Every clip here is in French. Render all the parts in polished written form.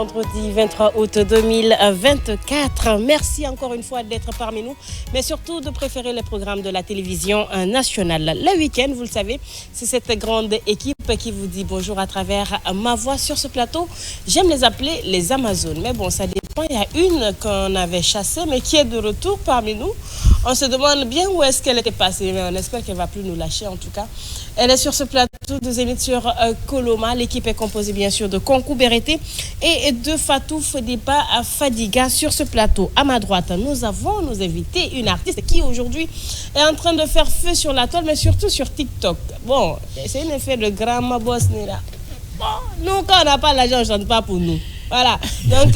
vendredi 23 août 2024. Merci encore une fois d'être parmi nous, mais surtout de préférer les programmes de la télévision nationale. Le week-end, vous le savez, c'est cette grande équipe qui vous dit bonjour à travers ma voix sur ce plateau. J'aime les appeler les Amazones, mais bon, ça dépend. Il y a une qu'on avait chassée, mais qui est de retour parmi nous. On se demande bien où est-ce qu'elle était passée, mais on espère qu'elle ne va plus nous lâcher en tout cas. Elle est sur ce plateau de Zénith sur Koloma. L'équipe est composée bien sûr de Kankou Berete et de Fatou Fodiba Fadiga sur ce plateau. À ma droite, nous avons nos invités, une artiste qui aujourd'hui est en train de faire feu sur la toile, mais surtout sur TikTok. Bon, c'est un effet de grand boss. Bon, nous, quand on n'a pas l'argent, on ne chante pas pour nous. Voilà, donc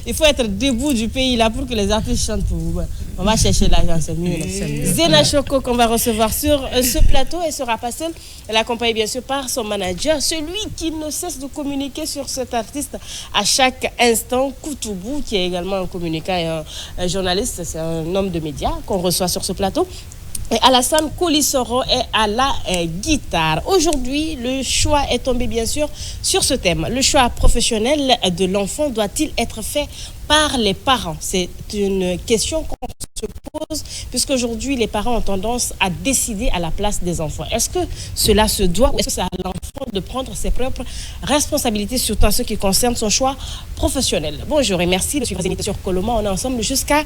il faut être debout du pays là pour que les artistes chantent pour vous. On va chercher l'argent, c'est mieux. Zena Choco qu'on va recevoir sur ce plateau, elle sera pas seule. Elle est accompagnée bien sûr par son manager, celui qui ne cesse de communiquer sur cet artiste à chaque instant, Koutoubou, qui est également un communicant et un journaliste, c'est un homme de médias qu'on reçoit sur ce plateau. Et Alassane Kolisoro est à la guitare. Aujourd'hui, le choix est tombé bien sûr sur ce thème. Le choix professionnel de l'enfant doit-il être fait par les parents? C'est une question qu'on se pose, puisqu'aujourd'hui, les parents ont tendance à décider à la place des enfants. Est-ce que cela se doit ou est-ce que c'est à l'enfant de prendre ses propres responsabilités, surtout en ce qui concerne son choix professionnel? Bonjour et merci de suivre Zénith sur Koloma. On est ensemble jusqu'à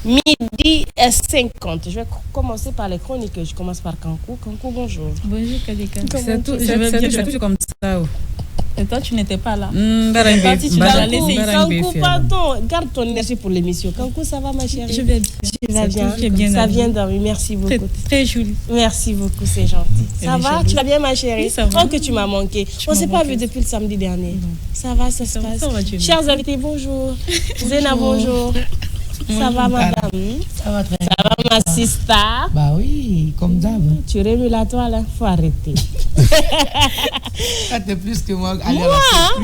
midi 50. Je vais commencer par les chroniques. Je commence par Kankou. Kankou, bonjour. Bonjour, Kadika. C'est tout comme ça. Et toi, tu n'étais pas là. Kankou, pardon. Garde ton énergie pour l'émission. Kankou, ça va, ma chérie? Je vais bien. Tu vas bien? Ça vient dormir. Merci beaucoup. Très joli. Merci beaucoup, c'est gentil. Ça va? Tu vas bien, ma chérie? Ça va. Oh, que tu m'as manqué. On ne s'est pas vu depuis le samedi dernier. Ça va, ça se passe. Chers invités, bonjour. Zena, bonjour. Ça va, madame? Ça va très bien. Ça va, ma sister? Bah oui, comme d'hab. Tu remues la toile, il faut arrêter. Ça t'es plus que moi.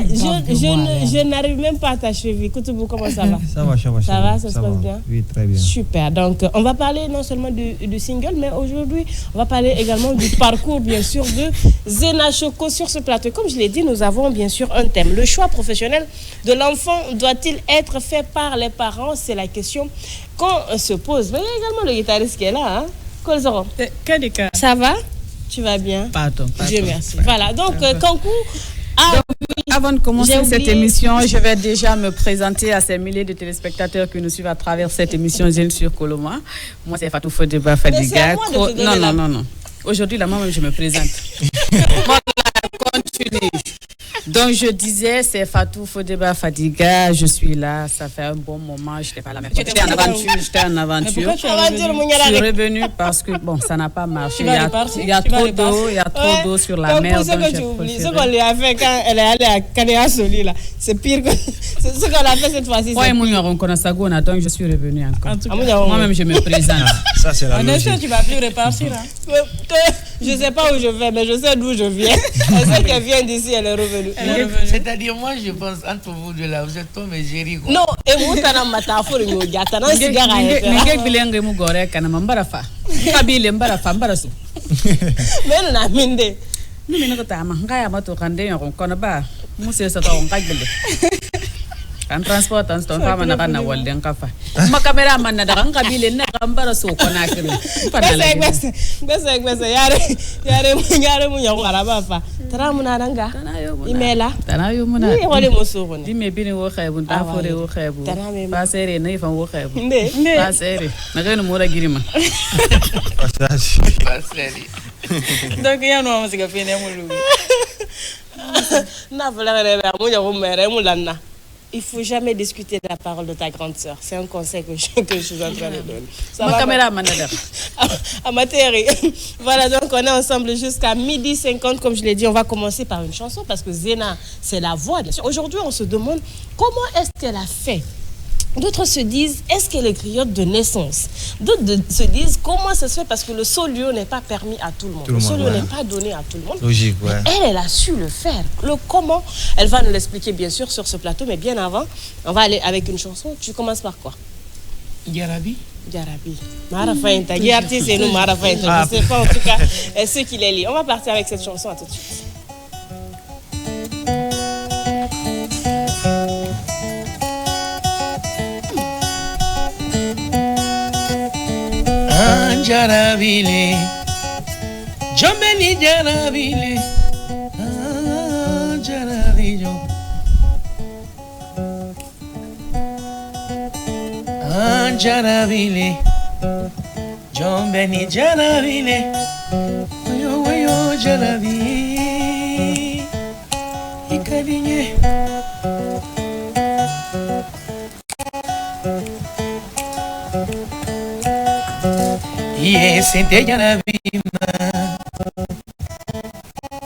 Je n'arrive même pas à t'achever. Écoute-vous, comment ça va? Ça va, ça va. Ça va, ça se passe bien? Oui, très bien. Super. Donc, on va parler non seulement du single, mais aujourd'hui, on va parler également du parcours, bien sûr, de Zena Choco sur ce plateau. Comme je l'ai dit, nous avons bien sûr un thème. Le choix professionnel de l'enfant doit-il être fait par les parents? C'est la question qu'on se pose. Mais il y a également le guitariste qui est là. Kolisoro. Ça va? Tu vas bien? Pardon. Dieu merci. Voilà, donc Kankou. Avant de commencer cette émission, je vais déjà me présenter à ces milliers de téléspectateurs qui nous suivent à travers cette émission Zénith sur Koloma. Moi, c'est Fatou Fodiba Fadiga. Non. Aujourd'hui, là, moi-même, je me présente. Voilà, continue. Donc, je disais, c'est Fatou Fodiba Fadiga. Je suis là, ça fait un bon moment. Je n'étais pas là. J'étais en aventure. Je suis revenue parce que, bon, ça n'a pas marché. Il y a trop d'eau sur la mer. Ce que tu oublies, ce qu'on lui a fait quand elle est allée à Kanea Soli, là, c'est pire que c'est ce qu'on a fait cette fois-ci. Donc, je suis revenue encore. Moi-même, je me présente. Ça, c'est la logique. En effet, tu vas plus repartir. Je ne sais pas où je vais, mais je sais d'où je viens. Elle sait qu'elle vient d'ici, elle est revenue. C'est-à-dire, moi, je pense, entre vous deux là, vous êtes Tom et Jerry. Non, et vous, tu as un métaphore, tu as un cigare à mais faire. Mais on a minde. Kan transport an ston fama na kana walden kafa kuma kamera man na daga kabile na kambara so kona kire Bese yare mu yakara bafa tara muna nanga imela tanayo muna ni wale musoro di me bini wo khaibu da fore wo khaibu ba sere na ifan wo khaibu ba sere na gani mura girima Pas seri. donc ya no musica fine mu lu na vola rebe mu ya mere mu lanna. Il ne faut jamais discuter de la parole de ta grande sœur. C'est un conseil que je suis en train de donner. Ma caméra manager. Amateur. Voilà, donc on est ensemble jusqu'à midi 50. Comme je l'ai dit, on va commencer par une chanson parce que Zena, c'est la voix, bien sûr. Aujourd'hui, on se demande comment est-ce qu'elle a fait. D'autres se disent, est-ce qu'elle est griotte de naissance? D'autres se disent, comment ça se fait? Parce que le solio n'est pas permis à tout le monde. Le solio n'est pas donné à tout le monde. Logique, ouais. Elle a su le faire. Le comment, elle va nous l'expliquer bien sûr sur ce plateau. Mais bien avant, on va aller avec une chanson. Tu commences par quoi? Yarabi. Marafa Intagi, artiste et nous, Marafa Intagi. Je ne sais pas en tout cas ce qu'il est lié. On va partir avec cette chanson. À tout de suite. Jarabile, Jomeni Jarabile, Jarabillo, Jarabile, Jomeni Jarabile, yo Jarabi, Ikalinye. Yes, te Jarabima,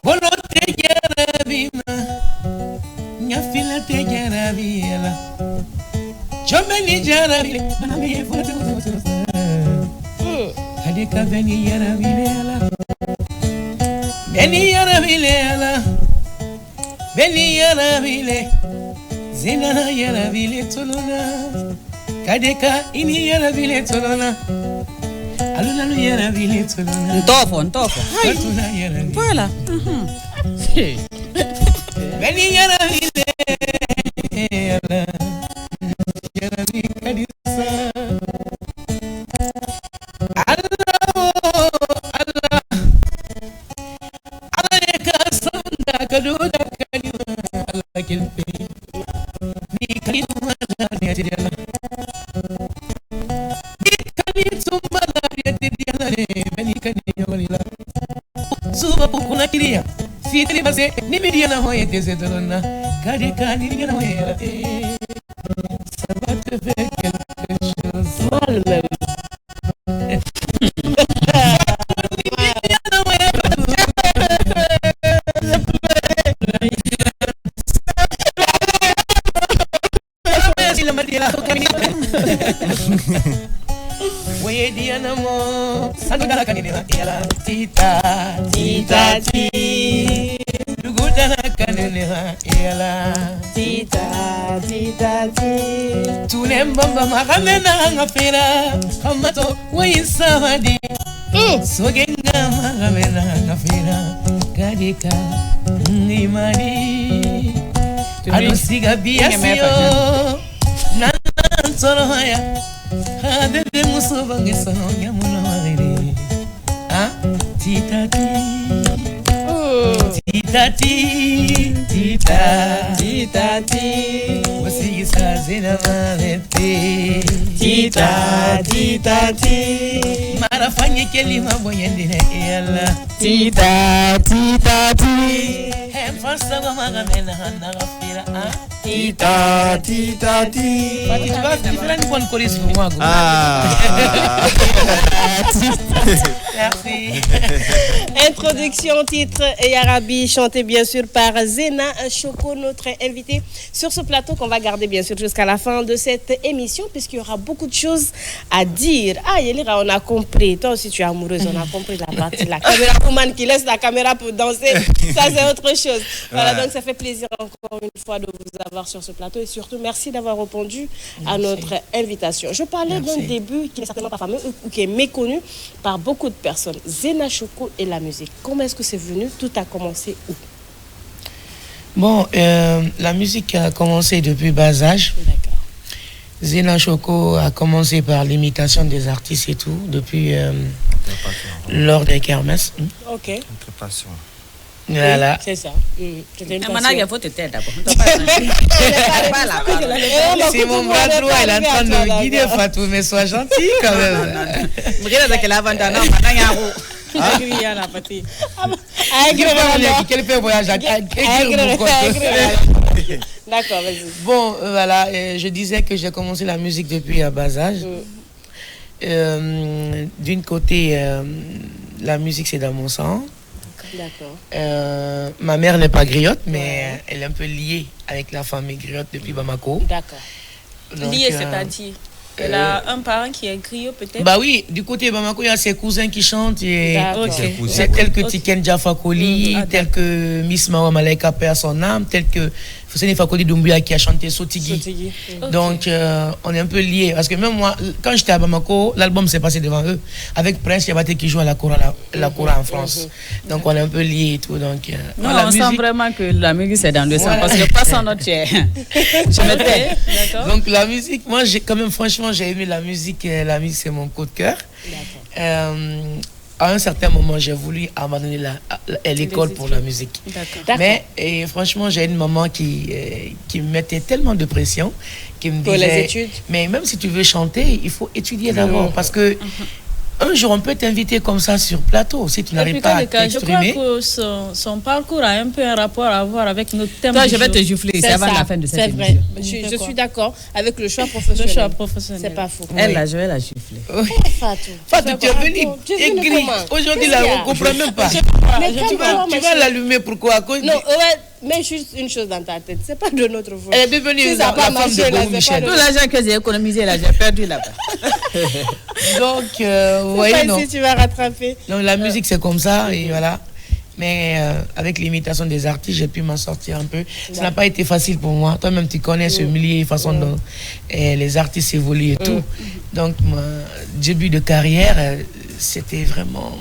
Bolo te Jarabima, Nyafila te Jarabila, Jomeni Jarabile, Mami foto. Adeka beni Jarabilela, Beni Jarabilela, Beni Jarabile, Zina Jarabile Tolona, Kadeka ini Jarabile Tolona. Aluna Jarabile Tolona. Ntofo. Voilà. Beni Jarabile, Jarabile Kadisa. Fitri base ni mediana hoye tesedona kadi kani ni na hoye ça va te faire quelque chose mal même Oye Diana mo sanudala kanini yala tita ti dugudala kanini yala tita ti tulembamba magamena ngafira kamato waisawadi sogenga magamena ngafira kadika ngimani alusiga biasio nansoro haya Bebe musoba ngesono nyamuno wagiri titati wasigisa zina mavete titati marafanye kelima boyendine yala titati Fasta wa magamena hana gafira titati Pati tu vas différent pour coller sur moi Merci. Introduction, titre et Arabi, chanté bien sûr par Zena Choco, notre invité sur ce plateau qu'on va garder bien sûr jusqu'à la fin de cette émission, puisqu'il y aura beaucoup de choses à dire. Ah, Yelira, on a compris. Toi aussi, tu es amoureuse, on a compris la partie de la caméra woman qui laisse la caméra pour danser. Ça, c'est autre chose. Voilà, donc ça fait plaisir encore une fois de vous avoir sur ce plateau et surtout, merci d'avoir répondu à notre invitation. Je parlais d'un début qui n'est certainement pas fameux ou qui est méconnu par beaucoup de personnes. Zena Choco et la musique. Comment est-ce que c'est venu? Tout a commencé où? Bon, la musique a commencé depuis bas âge. D'accord. Zena Choco a commencé par l'imitation des artistes et tout, depuis lors des kermesses. Ok. Interprétation. Voilà. Oui, c'est ça. C'est mon bras droit, il est en train de me guider, Fatou, mais sois gentil quand même. Quel fait voyage à D'accord, vas-y. Bon, voilà, je disais que j'ai commencé la musique depuis à bas âge. D'une côté, la musique c'est dans mon sang. D'accord. Ma mère n'est pas griotte, mais elle est un peu liée avec la famille griotte depuis Bamako. D'accord. Liée, c'est-à-dire elle a un parent qui est griot peut-être. Bah oui, du côté de Bamako, il y a ses cousins qui chantent. Et c'est tel que Tiken Jaffa Koli, tel que Miss Mawa Malaika perd son âme, tel que Fousseni Fakoli Doumbouya qui a chanté Sotigui. Donc on est un peu liés. Parce que même moi, quand j'étais à Bamako, l'album s'est passé devant eux. Avec Prince Yabaté qui joue à la Kora en France. Donc on est un peu liés et tout. Donc, non, on sent vraiment que la musique c'est dans le sang. Parce que pas sans notre chair. Donc la musique, moi j'ai quand même franchement j'ai aimé la musique c'est mon coup de cœur. à un certain moment, j'ai voulu abandonner l'école pour la musique. Mais franchement, j'ai une maman qui me mettait tellement de pression, qui me disait... Pour les études. Mais même si tu veux chanter, il faut étudier d'abord. Parce que un jour, on peut t'inviter comme ça sur plateau, si tu n'arrives pas à t'exprimer. Je crois que son parcours a un peu un rapport à voir avec notre thème. Toi, je vais te gifler, c'est avant la fin de cette émission. C'est vrai. Je suis d'accord avec le choix professionnel. C'est pas faux. Elle, je vais la gifler. Fatou, tu es venue aigrie. Aujourd'hui, là, on ne comprend même pas. Tu vas l'allumer, pourquoi? Non, mets juste une chose dans ta tête, c'est pas de notre faute. Elle est devenue la femme de Gros Michel. Tout l'argent que j'ai économisé là, j'ai perdu là-bas. Donc, vous voyez, non. Si tu vas rattraper. Donc, la musique, c'est comme ça, et voilà. Mais avec l'imitation des artistes, j'ai pu m'en sortir un peu. Ça n'a pas été facile pour moi. Toi-même, tu connais ce milieu, la façon dont les artistes évoluent et tout. Donc, mon début de carrière, c'était vraiment...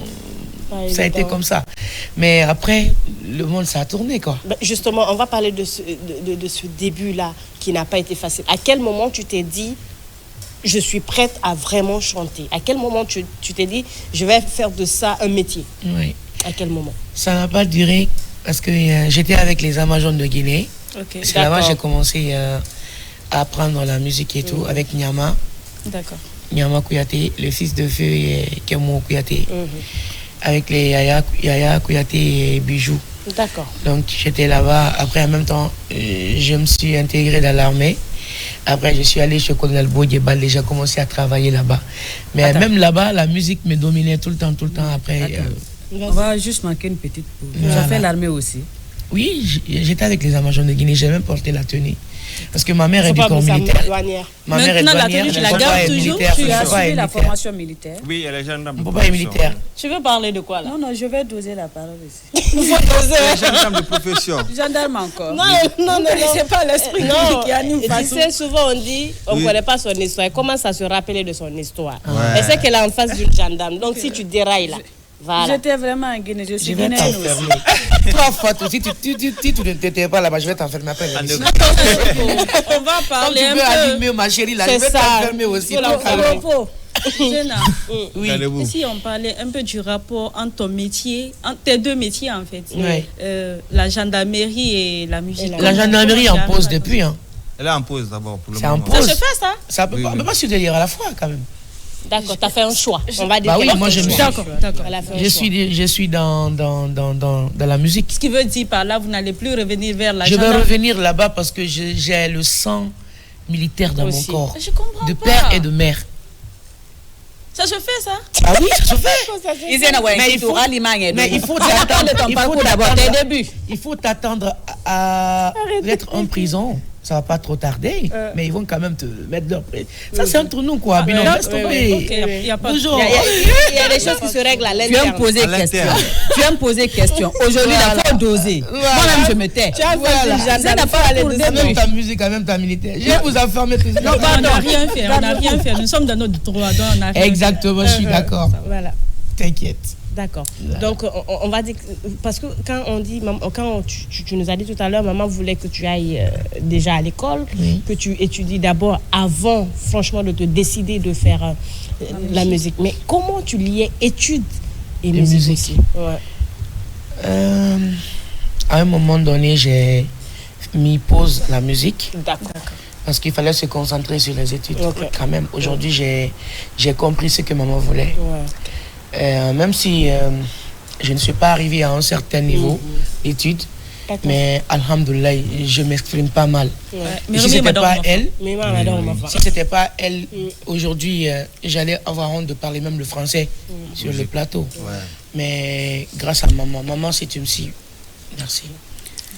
Ça a été comme ça. Mais après, le monde, ça a tourné, quoi. Justement, on va parler de ce début-là qui n'a pas été facile. À quel moment tu t'es dit, je suis prête à vraiment chanter? À quel moment tu t'es dit, je vais faire de ça un métier? Oui. À quel moment? Ça n'a pas duré parce que j'étais avec les Amazones de Guinée. C'est là-bas que j'ai commencé à apprendre la musique et tout, avec Nyama. D'accord. Nyama Kouyaté, le fils de feu et Kemo Kouyaté. Avec les Yaya Kouyaté et Bijou. D'accord. Donc j'étais là-bas. Après, en même temps, je me suis intégré dans l'armée. Après, je suis allé chez Colonel Boudjebal et j'ai commencé à travailler là-bas. Mais même là-bas, la musique me dominait tout le temps. Après, on va juste manquer une petite pause. Voilà. J'ai fait l'armée aussi. Oui, j'étais avec les Amazones de Guinée. J'ai même porté la tenue. Parce que ma mère est du corps militaire. Ma mère est douanière. La tenue, tu la gardes toujours? Tu as suivi la formation militaire? Oui, elle est gendarme. Mon papa est militaire. Tu veux parler de quoi là? Non, je vais doser la parole ici. Il faut doser. Elle est gendarme de profession. Gendarme encore. Non, c'est pas l'esprit qui anime. Tu sais, souvent on dit, on ne connaît pas son histoire. Elle commence à se rappeler de son histoire. Ouais. Elle sait qu'elle est en face d'une gendarme. Donc si tu dérailles là, voilà. J'étais vraiment en Guinée, je suis guinéenne aussi. Toi, Fatou, si tu ne t'étais pas là-bas, je vais t'enfermer après. On va parler un peu. Quand tu veux allumer ma chérie, là, je vais t'enfermer aussi. Oui. Si on parlait un peu du rapport entre ton métier, entre tes deux métiers en fait, la gendarmerie et la musique. La gendarmerie en pause depuis. Elle est en pause d'abord pour le moment. moment. Ça se fait ça? Ça peut pas se délire à la fois quand même. D'accord, tu as fait un choix. On va dire. Bah oui, moi je me suis. D'accord. Je suis dans la musique. Ce qui veut dire par là, vous n'allez plus revenir vers la Je vais revenir là-bas parce que j'ai le sang militaire dans mon corps. Je comprends de pas. père et de mère. Ça se fait ça? Ah oui, ça se fait. Mais il faut il faut t'attendre à être en prison. Ça va pas trop tarder, mais ils vont quand même te mettre leur prix. Ça, c'est entre nous, quoi. Il y a des choses qui se règlent à l'interne. Tu vas me poser question. Aujourd'hui, il faut doser. Moi-même, je me tais. Tu as même ta musique, même ta militaire. Je vais vous enfermer tous. Non, on n'a rien fait. Nous sommes dans notre droit. Exactement, je suis d'accord. Voilà. T'inquiète. D'accord. Donc, on va dire... Parce que quand on dit... Quand tu nous as dit tout à l'heure, maman voulait que tu ailles déjà à l'école, que tu étudies d'abord avant, franchement, de te décider de faire la musique. Mais comment tu liais études et musique aussi? À un moment donné, j'ai mis pause la musique. D'accord. Parce qu'il fallait se concentrer sur les études. Quand même, aujourd'hui, j'ai compris ce que maman voulait. Même si je ne suis pas arrivé à un certain niveau d'études, mais alhamdoulilah, je m'exprime pas mal. Si ce n'était pas elle, aujourd'hui, j'allais avoir honte de parler même le français sur le plateau. Mais grâce à maman, si tu me suis, merci.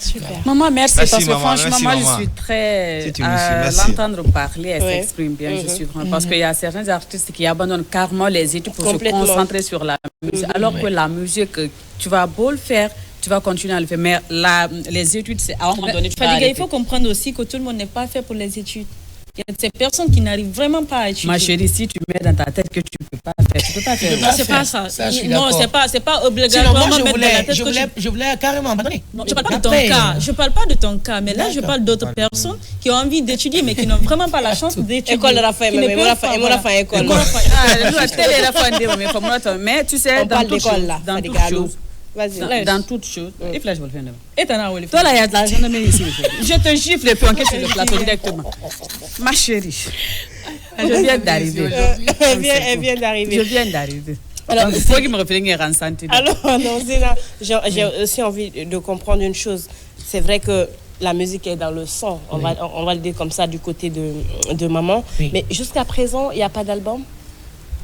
Super. Maman, merci parce que maman, franchement, moi, maman. je suis très à l'entendre parler, elle s'exprime bien. Je suis vraiment parce qu'il y a certains artistes qui abandonnent carrément les études pour se concentrer sur la musique. Alors que la musique, tu vas beau le faire, tu vas continuer à le faire, mais les études, c'est à un moment donné. Il faut comprendre aussi que tout le monde n'est pas fait pour les études. Il y a ces personnes qui n'arrivent vraiment pas à étudier. Ma chérie, si tu mets dans ta tête que tu ne peux pas fait. Tu peux pas faire. Non, c'est pas ça. Non, c'est pas Sinon, obligatoirement moi, mettre de la tête. je voulais carrément abandonner. Non, je parle pas de ton cas. Je parle pas de ton cas, mais là, je parle d'autres personnes qui ont envie d'étudier, mais qui n'ont vraiment pas la chance d'étudier. École Raphaël, école. Mais tu sais, dans toute chose, dans toute chose, il flash le faire. Et t'en as où les toi là, il y a de l'argent, mais ici. Je te gifle et puis enquête sur le plateau directement. Ma chérie, je viens d'arriver. Elle vient d'arriver. Je viens d'arriver. Alors, il faut qu'il me réfléchisse en santé. Alors, non, Zéna, j'ai aussi envie de comprendre une chose. C'est vrai que la musique est dans le sang. On va le dire comme ça du côté de maman. Oui. Mais jusqu'à présent, il n'y a pas d'album?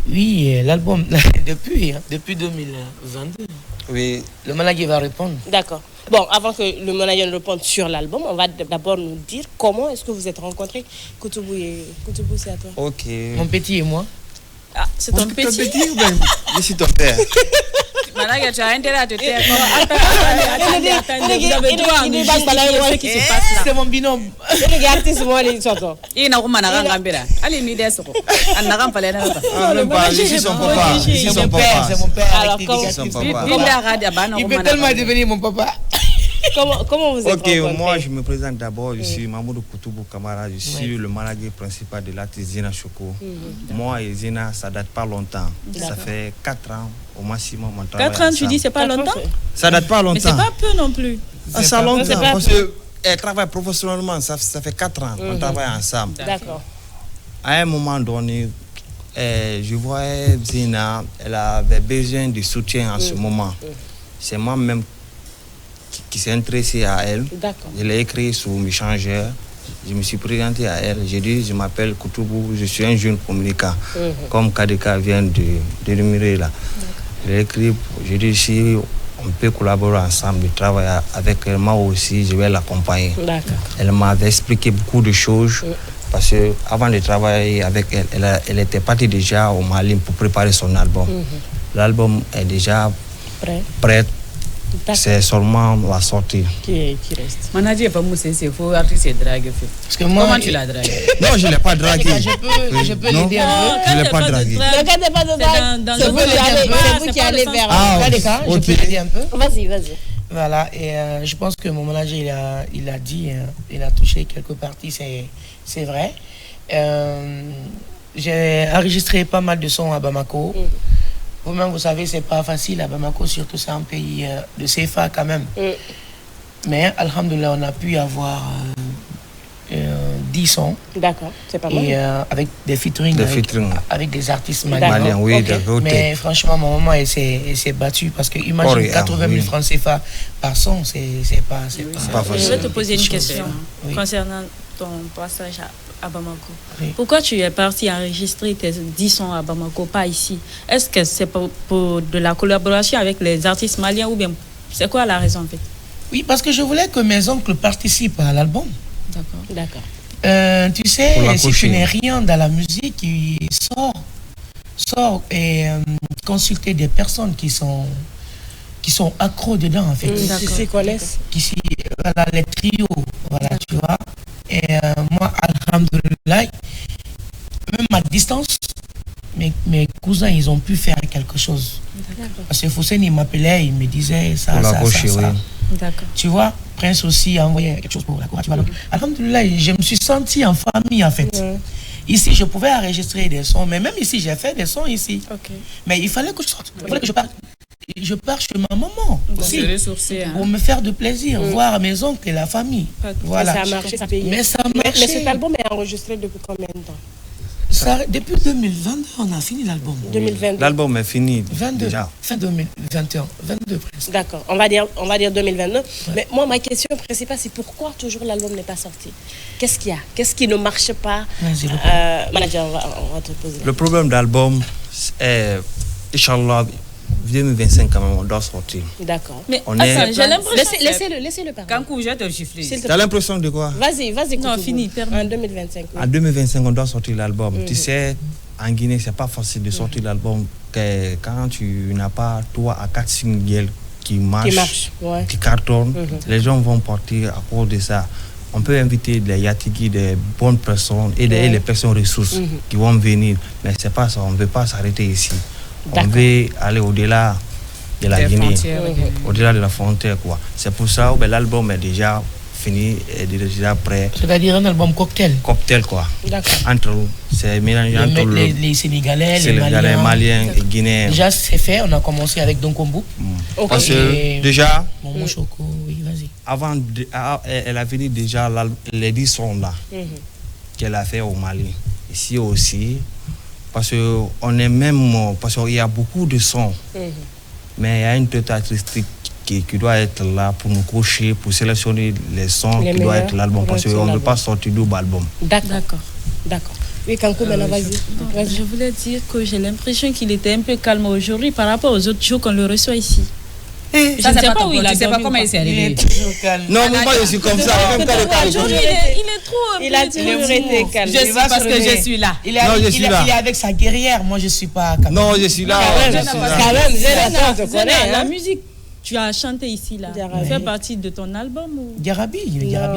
Oui, l'album, depuis 2022. Oui. Le manager va répondre. D'accord. Bon, avant que le manager ne réponde sur l'album, on va d'abord nous dire comment est-ce que vous êtes rencontrés. Koutoubou, c'est à toi. Ok. Mon petit et moi. Ah, c'est ton petit. Ton petit ou bien je suis ton père. Manager, tu as intérêt à te taire. Attendez, vous avez droit à nous justifier ce qui se passe là. C'est mon binôme. Il n'a pas de allez, mis des sous. Je suis son papa. C'est mon père. Alors, il peut tellement devenir mon papa. Comment vous êtes rencontrés? Ok, moi je me présente d'abord, je suis Mamoudou Koutoubou Kamara, je suis le manager principal de l'artiste Zina Choco. Moi et Zina, ça date pas longtemps, ça fait 4 ans au maximum. 4 ans, tu dis c'est pas longtemps? Ça date pas longtemps. Mais c'est pas peu non plus. Ça longtemps, parce qu'elle travaille professionnellement, ça fait 4 ans qu'on travaille ensemble. D'accord. À un moment donné, je voyais Zina, elle avait besoin de soutien en ce moment. C'est moi-même qui s'est intéressé à elle. Je l'ai écrit sur Messenger. Je me suis présenté à elle. J'ai dit, je m'appelle Koutoubou, je suis un jeune communicant, comme Kadeka vient de l'énumérer là. Je l'ai écrit, j'ai dit, si on peut collaborer ensemble, de travailler avec elle, moi aussi, je vais l'accompagner. Elle m'avait expliqué beaucoup de choses, parce qu'avant de travailler avec elle, elle était partie déjà au Mali pour préparer son album. L'album est déjà prêt. C'est seulement la sortie qui reste. Manager, il faut artiste draguer. Parce que moi, comment tu l'as dragué? Non, je ne l'ai pas dragué. Je peux l'aider un peu. Je ne l'ai pas dragué. Ne regardez pas de drague. C'est vous qui allez vers. Je peux l'aider un peu. Vas-y. Voilà, et je pense que mon manager, il a dit, il a touché quelques parties, c'est vrai. J'ai enregistré pas mal de sons à Bamako. Vous-même, vous savez, c'est pas facile à Bamako, surtout c'est un pays de CFA quand même. Mais, alhamdoulilah, on a pu avoir 10 sons. D'accord, c'est pas mal. Et avec des featuring, avec des artistes maliens. Oui, mais franchement, mon maman, elle s'est battue parce que imagine 80 000 francs CFA par son, c'est pas facile. Je vais te poser une question concernant ton passage à Bamako. Pourquoi tu es parti enregistrer tes 10 sons à Bamako, pas ici? Est-ce que c'est pour de la collaboration avec les artistes maliens ou bien c'est quoi la raison en fait? Oui, parce que je voulais que mes oncles participent à l'album. D'accord. Tu sais, si tu n'es rien dans la musique, qui sort et consulter des personnes qui sont accros dedans en fait. Qui connaissent? Voilà, les trios, voilà, tu vois. Et moi, alhamdoulilah, même à distance, mes cousins, ils ont pu faire quelque chose. Parce que Foussène, il m'appelait, il me disait ça. D'accord. Tu vois, Prince aussi a envoyé quelque chose pour la cour. Tu vois, donc, alhamdoulilah, je me suis senti en famille, en fait. Ici, je pouvais enregistrer des sons, mais même ici, j'ai fait des sons ici. Mais il fallait que je sorte, il fallait que je parte. Je pars chez ma maman aussi, pour me faire de plaisir, voir mes oncles et la famille. Voilà. Ça a marché, ça a payé. Mais ça a marché. Mais cet album est enregistré depuis combien de temps? Depuis 2022, on a fini l'album. 2022. L'album est fini déjà. Fin 2021, 22 presque. D'accord, on va dire 2022. Mais moi, ma question principale, c'est pourquoi toujours l'album n'est pas sorti? Qu'est-ce qu'il y a? Qu'est-ce qui ne marche pas? Manager, on va te poser. Le problème d'album est, Inch'Allah, 2025 quand même, on doit sortir. D'accord. Mais attends, j'ai l'impression... Laissez-le parler. Quand vous êtes giflé. T'as l'impression de quoi? Vas-y. Non, fini, termine. En 2025. En 2025, on doit sortir l'album. Tu sais, en Guinée, c'est pas facile de sortir l'album quand tu n'as pas 3 à 4 singles qui marchent, qui cartonnent. Les gens vont partir à cause de ça. On peut inviter des Yatigi, des bonnes personnes et les personnes ressources qui vont venir. Mais c'est pas ça, on ne veut pas s'arrêter ici. On veut aller au-delà de la Guinée, au-delà de la frontière, quoi. C'est pour ça que l'album est déjà fini et déjà prêt. C'est-à-dire un album cocktail. Cocktail, quoi. D'accord. Entre c'est mélangé entre les Sénégalais, les Maliens et Guinéens. Déjà c'est fait, on a commencé avec Donkombu. Parce que déjà, Momo Choco, oui, vas-y. Avant, elle a fini déjà les 10 sons là qu'elle a fait au Mali. Ici aussi, parce qu'on est même, parce qu'il y a beaucoup de sons, mais il y a une tête artistique qui doit être là pour nous cocher, pour sélectionner les sons qui doivent être l'album, parce qu'on ne peut pas sortir double album. D'accord. Oui, Kankou, maintenant, vas-y. Je voulais dire que j'ai l'impression qu'il était un peu calme aujourd'hui par rapport aux autres jours qu'on le reçoit ici. Je ne sais pas où il a dormi, pas comment il s'est arrivé. Il est toujours calme. Non, mais moi je suis comme ça. Aujourd'hui, il est trop. Il a toujours été calme. Je suis parce que je suis là. Il est avec sa guerrière. Moi, je ne suis pas calme. Non, je suis là. Quand même, la musique. Tu as chanté ici, là. Ça fait partie de ton album ou... Garabi,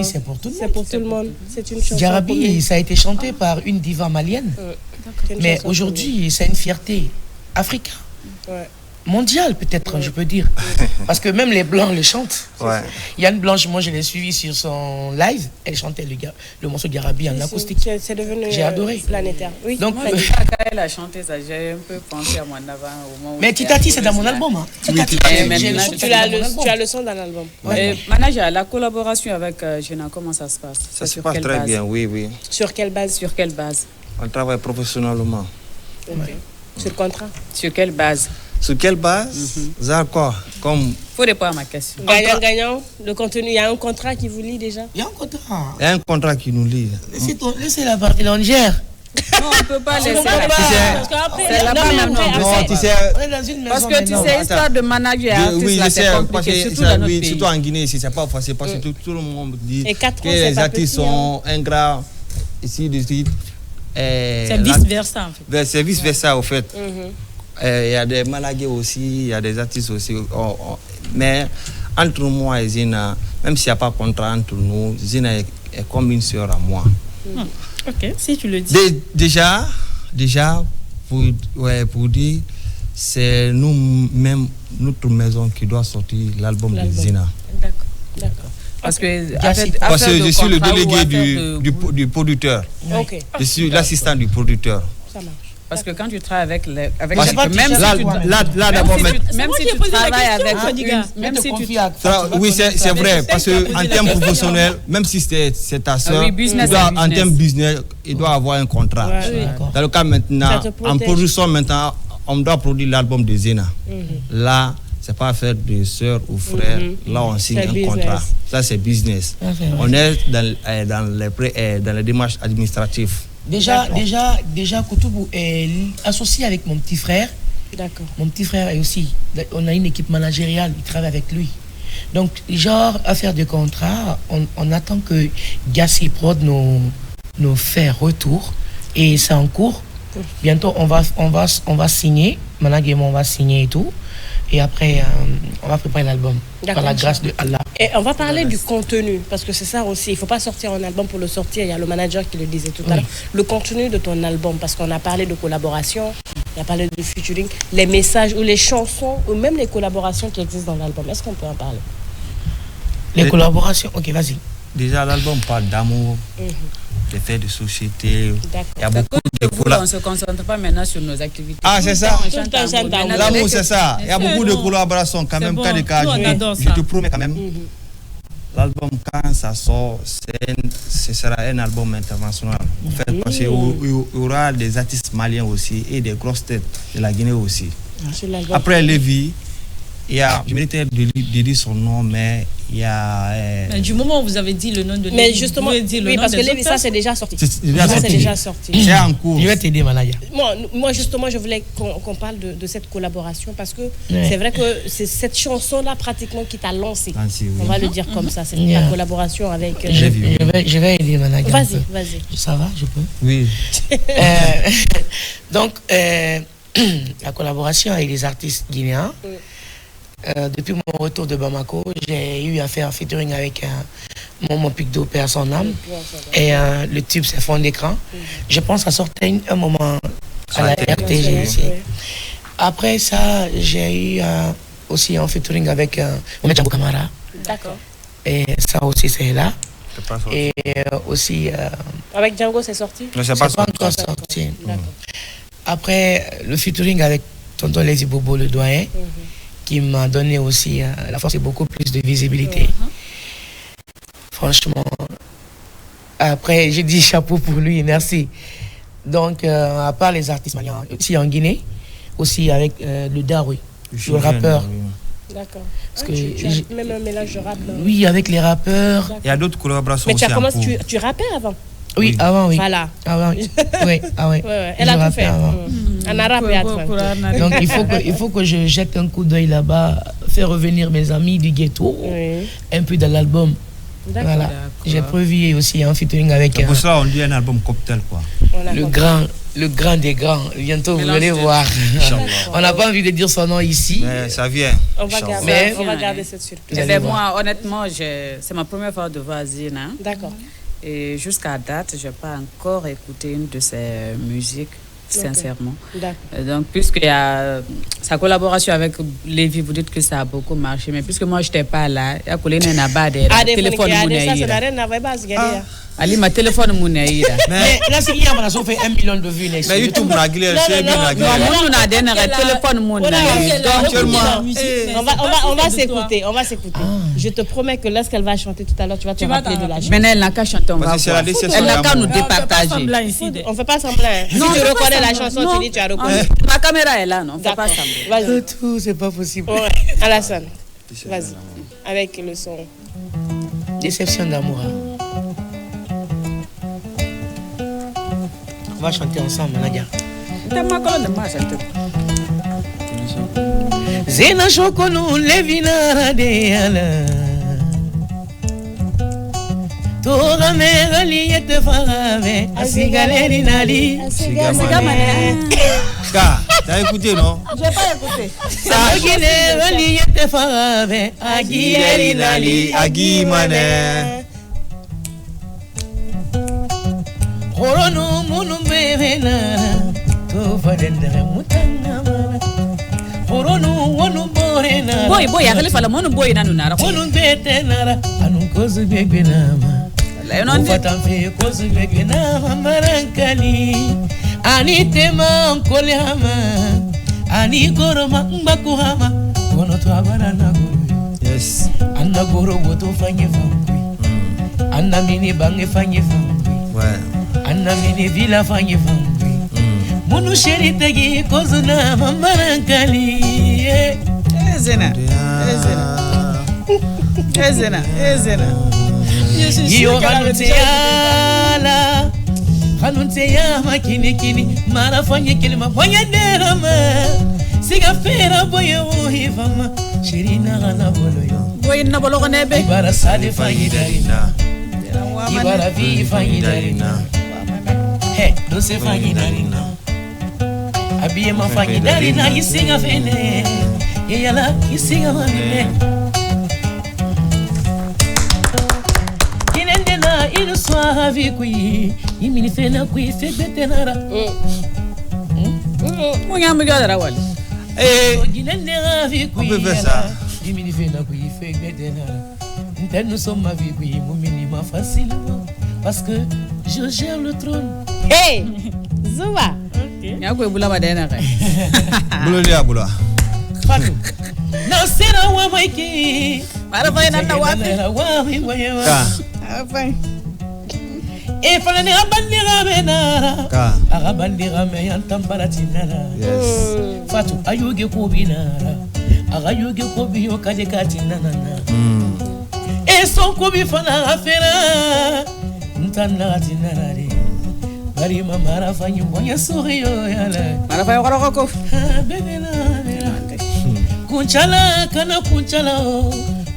c'est pour tout le monde. C'est pour tout le monde. C'est une chanson. Garabi, ça a été chanté par une diva malienne. Mais aujourd'hui, c'est une fierté africaine. Mondiale, peut-être, je peux dire. Parce que même les Blancs le chantent. Yann Blanche, moi, je l'ai suivi sur son live. Elle chantait le morceau Garabi en acoustique. C'est devenu j'ai adoré. Planétaire. Oui. Donc, quand elle a chanté ça, j'ai un peu pensé à mon avant. Mais Titati, c'est dans mon album. Hein. Titati, tu as le son dans l'album. Manager, la collaboration avec Gena, comment ça se passe? Ça se passe très bien, oui. Sur quelle base? On travaille professionnellement. Sur le contrat? Sur quelle base? Sur quelle base? Quoi? Comme... Faut répondre à ma question. Gagnant, le contenu, il y a un contrat qui vous lie déjà? Il y a un contrat. Il y a un contrat qui nous lie. Laissez la partie là, on gère. Non, on ne peut pas laisser la C'est là-bas maintenant. Non, tu sais... Parce que tu sais, histoire de manager artiste, là, c'est compliqué, surtout dans notre pays. Surtout en Guinée, ici, c'est pas facile parce que tout le monde dit que les artistes sont ingrats ici, ici. C'est vice-versa, en fait. C'est vice-versa, au fait. Il y a des managers aussi, il y a des artistes aussi. Mais entre moi et Zina, même s'il n'y a pas de contrat entre nous, Zina est comme une sœur à moi. Ok, si tu le dis. Déjà pour dire, c'est nous-mêmes, notre maison qui doit sortir l'album de Zina. D'accord. Parce que je suis le délégué du producteur. Je suis l'assistant du producteur. Ça marche. Parce que quand tu travailles avec même si tu travailles avec oui, c'est vrai, parce qu'en termes professionnels, même si c'est ta soeur, en termes business, il doit avoir un contrat. Dans le cas maintenant, en production maintenant, on doit produire l'album de Zena. Là, c'est pas affaire de soeur ou frère. Là, on signe un contrat. Ça, c'est business. On est dans les démarches administratives. Déjà, Koutoubou est associé avec mon petit frère. D'accord. Mon petit frère est aussi. On a une équipe managériale, il travaille avec lui. Donc, genre, affaire de contrat, on attend que Gassi Prod nous fait retour. Et c'est en cours. Bientôt, on va signer. Management, on va signer et tout. Et après, on va préparer l'album. Par la grâce de Allah. Et on va parler du contenu, parce que c'est ça aussi. Il ne faut pas sortir un album pour le sortir. Il y a le manager qui le disait tout à l'heure. Le contenu de ton album, parce qu'on a parlé de collaboration, on a parlé de featuring, les messages ou les chansons, ou même les collaborations qui existent dans l'album. Est-ce qu'on peut en parler? Les collaborations, ok, vas-y. Déjà, l'album parle d'amour, de faits de société. Il y a beaucoup de collaborations. On ne se concentre pas maintenant sur nos activités. Ah, c'est ça. L'amour, c'est ça. Il y a beaucoup de collaborations quand même. Quand je te promets quand même. L'album, quand ça sort, ce sera un album international. En fait, parce qu'il y aura des artistes maliens aussi et des grosses têtes de la Guinée aussi. Après Lévi, je méritais de dire son nom, mais il y a... du moment où vous avez dit le nom de Lévi, mais justement, oui, parce que Lévi, ça c'est déjà sorti. C'est déjà sorti. C'est en cours. Je vais t'aider, Malaya. Moi, justement, je voulais qu'on parle de cette collaboration, parce que c'est vrai que c'est cette chanson-là pratiquement qui t'a lancé. On va le dire comme ça, c'est la collaboration avec... Je vais aider, Malaya. Vas-y. Ça va, je peux? Oui. Donc, la collaboration avec les artistes guinéens. Depuis mon retour de Bamako, j'ai eu à faire un featuring avec mon pic d'eau perd son âme. Et le tube, c'est fond d'écran. Je pense à sortir un moment à la RTG ici. Après ça, j'ai eu aussi un featuring avec Mohamed Django Camara. D'accord. Et ça aussi, c'est là. Et aussi... avec Django, c'est sorti? Non, c'est pas encore sorti. Après, le featuring avec Tonton Lazy Bobo, le doyen, qui m'a donné aussi la force et beaucoup plus de visibilité. Franchement. Après, j'ai dit chapeau pour lui, merci. Donc, à part les artistes maliens, aussi en Guinée, aussi avec le Darui, le rappeur. D'accord. Parce que même un mélange de rap. Oui, avec les rappeurs. Il y a d'autres collaborations. Mais tu as commencé, tu rappais avant? Oui, avant, oui. Voilà. Avant, oui. Elle a tout fait. En arabe et à donc, il faut que je jette un coup d'œil là-bas, faire revenir mes amis du ghetto, un peu dans l'album. Voilà. J'ai prévu aussi un featuring avec. C'est pour ça on dit un album cocktail, quoi. Le grand des grands. Bientôt, vous allez voir. On n'a pas envie de dire son nom ici. Mais ça vient. On va garder cette surprise. Moi, honnêtement, c'est ma première fois de voir Zina. D'accord. Et jusqu'à date, je n'ai pas encore écouté une de ses musiques, sincèrement. Donc, puisqu'il y a sa collaboration avec Lévi, vous dites que ça a beaucoup marché. Mais puisque moi, je n'étais pas là, il y a un abad de téléphone. Ça, c'est la reine, n'a pas Ali, ma téléphone Mounaïda. Mais là, c'est qu'il y a fait 1 million de vues. Mais YouTube n'a glissé, c'est bien la glissé. Non, on a un téléphone Mounaïda. On va s'écouter, on va s'écouter. Je te promets que lorsqu'elle va chanter tout à l'heure, tu vas te rappeler de la chanson. Mais elle n'a qu'à chanter, on va voir. Elle n'a qu'à nous départager. On ne fait pas semblant. Si tu reconnais la chanson, tu dis tu as reconnu. Ma caméra est là, non? On ne fait pas semblant. Vas-y. Tout, c'est pas possible. Alassane, vas-y. Avec le son. Déception d'amour. On va chanter ensemble, Nadia. Zena Chokonu Levina Radeala Tora Mera Liete Farave Asigaleri Nali Asigamane. T'as écouté, non? J'ai pas écouté. Asigaleri Liete Farave Asigaleri Nali Agimane. Horono munu bevena to fadendere mutanga horono wonu borena boy akale fala monu boy nanu nara wonu bete nara anu kozu begenama leonon fata fe kozu begenama marankali ani tema kole hama ani goroma mbaku hama kono to abara na guru yes anna goro woto fanye fangui anna mini bange fanye fangui ouais Anna mini villa fanyi fangui Munu sheri tagi kozuna mamarankali Ezena Iyo Hanunte yama kini Mara fanyi kilima Boya derama Siga fera boya uhifama Shirina gana bolo yo Boya nabolo ganebe Ibara sali fanyi darina Ibara vi fanyi darina Hey, doce fanyi darina Abiye ma fanyi darina Yisinga fene Yeyala yisinga manene Kinende na inu swavi kui Imini fena kui fekbete nara Mwenye gadara wali Kinende na vi kui Imini fena kui fekbete nara Nous sommes ma vie, oui, mon minima facile parce que je gère le trône. Hey, Zouba. Y'a boula madena kai. Boula boula. Fanu. Na sera wa maiki. Mara fa na wapi? Wa mi wa ya. Afa. E fana ni abandira benara. Ka. Abandira me yantambara tinara. Yes. Fatu ayuge ko binara. Agayuge ko biyo kade katinana. Et son kobi fana afera ntanda tinarare bari mama fanyi bonya soriyo yala mara fa yoro ko bebela kunchala kana kunchala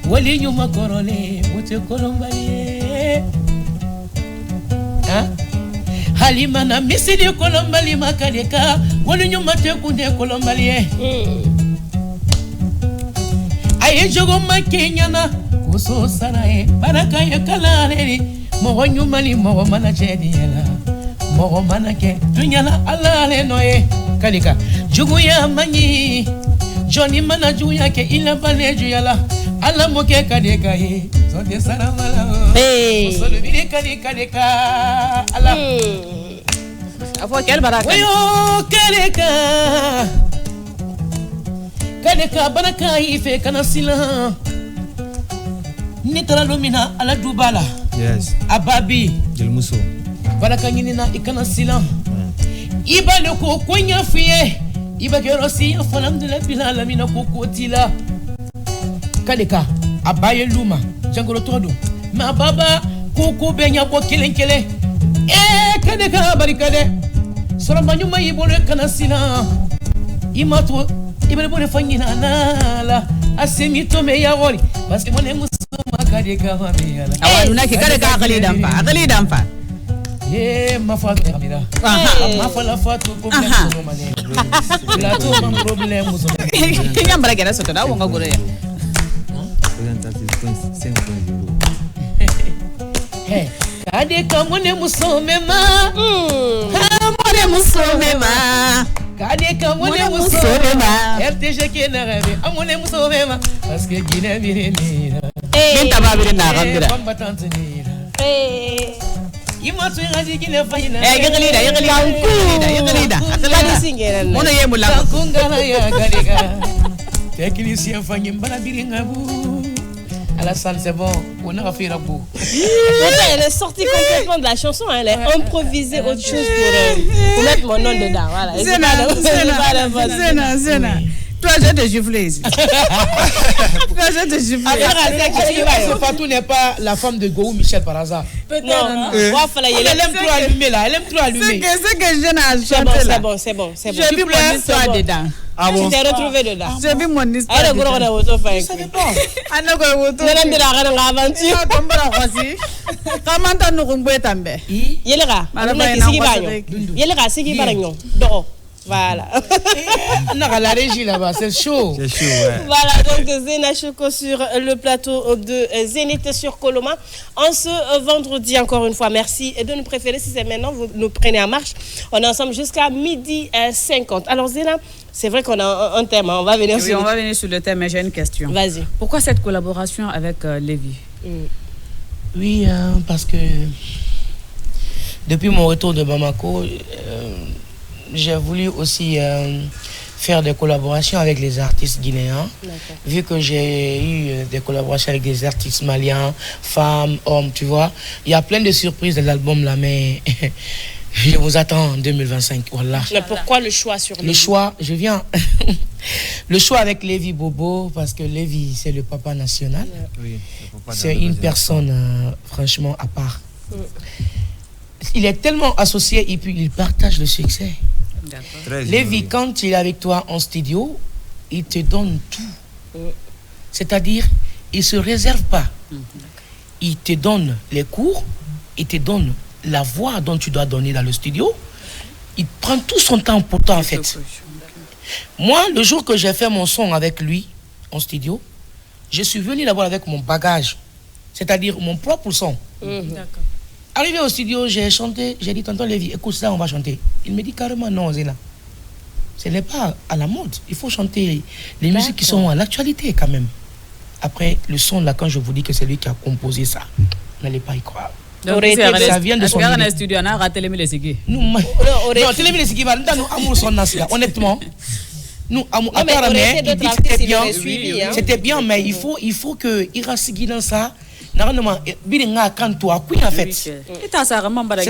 wali nyuma korole mute kolombali halima na misidi kolombali makaleka wali nyuma te kunde kolombali aye jogo makenyana Kuso sanae baraka ya kalaleli mo nyumali mo mana chedi yala mo mana ke dunyala alale noye kalika Juguya mani Johnny mana juya ke ila bale juyala ala moke kadeka he sonde saramala solo bire kadeka ala afo quel baraka yo kadeka baraka ife kana sila nitara lumina ala dubala yes ababi Jelmuso baraka nyina ikana sila ibale ko konya fiye ibagero si alhamdulillah bilala mina kokotila kadeka abaye luma jangolo todo ma baba koko benya bo kelenkele kadeka barikade soramba nyuma yibole kana sina imato ibele bole fanyina nala asemito me ya wori parce que mon musoma kadeka wa me yala awaluna ke kadeka akali dampa ma fa kamera ma fa la fa to problème no mane la to man problème so nyambara gera soto da wonga gore hey kadeka mone musomema kadeka mone musomema RTG ke na rebe amone musomema parce que Guinée birenira binta babire na gambira combatante nira imatu ngaji Guinée fayina yeglida mono yemula kungala ya kadeka technicien fanyi mbala biringabu Alassane, c'est bon. On a fait la boue. Elle est sortie complètement de la chanson. Elle a improvisé autre chose pour mettre mon nom dedans. Voilà. Zena. Toi, je te gifle ici. Fatou n'est pas la femme de Gou Michel par hasard. Non. Elle aime trop allumer là. Elle aime trop allumer. C'est que je n'ai chanté là. C'est bon. J'ai vu mon histoire dedans. Ah bon? Tu t'es retrouvé dedans. J'ai vu mon histoire. Elle est gros de votre femme. Ça fait bon. Elle est gros de votre femme. Elle est gros de l'aventure. Comment t'as nous combattu tambe? Yelera. Yelera, c'est qui paragnon. Doro. Voilà. On a la régie là-bas, c'est chaud. C'est chaud, ouais. Voilà, donc Zena Choco sur le plateau de Zénith sur Coloma. En ce vendredi, encore une fois, merci de nous préférer. Si c'est maintenant, vous nous prenez en marche. On est ensemble jusqu'à 12h50. Alors Zena, c'est vrai qu'on a un thème. On va venir on va venir sur le thème, mais j'ai une question. Vas-y. Pourquoi cette collaboration avec Lévi? Oui, parce que depuis mon retour de Bamako, j'ai voulu aussi faire des collaborations avec les artistes guinéens. Vu que j'ai eu des collaborations avec des artistes maliens, femmes, hommes, tu vois. Il y a plein de surprises de l'album là, mais je vous attends en 2025. Voilà. Mais pourquoi le choix sur Lévi? Le choix, je viens. Le choix avec Lévi Bobo, parce que Lévi, c'est le papa national. Oui, c'est une personne, franchement, à part. Il est tellement associé et puis il partage le succès. Lévi, quand il est avec toi en studio, il te donne tout. C'est-à-dire, il ne se réserve pas. Il te donne les cours, il te donne la voix dont tu dois donner dans le studio. Il prend tout son temps pour toi, en fait. Moi, le jour que j'ai fait mon son avec lui en studio, je suis venu d'abord avec mon bagage, c'est-à-dire mon propre son. D'accord. Arrivé au studio, j'ai chanté, j'ai dit, tonton Lévi, écoute ça, on va chanter. Il me dit carrément non, Zéna. Ce n'est pas à la mode. Il faut chanter les musiques qui sont à l'actualité quand même. Après, le son là, quand je vous dis que c'est lui qui a composé ça, n'allez pas y croire. Donc, ça vient de son studio, on a Télémi les Sigui. Non, Télémi les Sigui, honnêtement. Nous, c'était bien, mais il faut que Ira Sigui dans ça. Normalement, en fait. C'est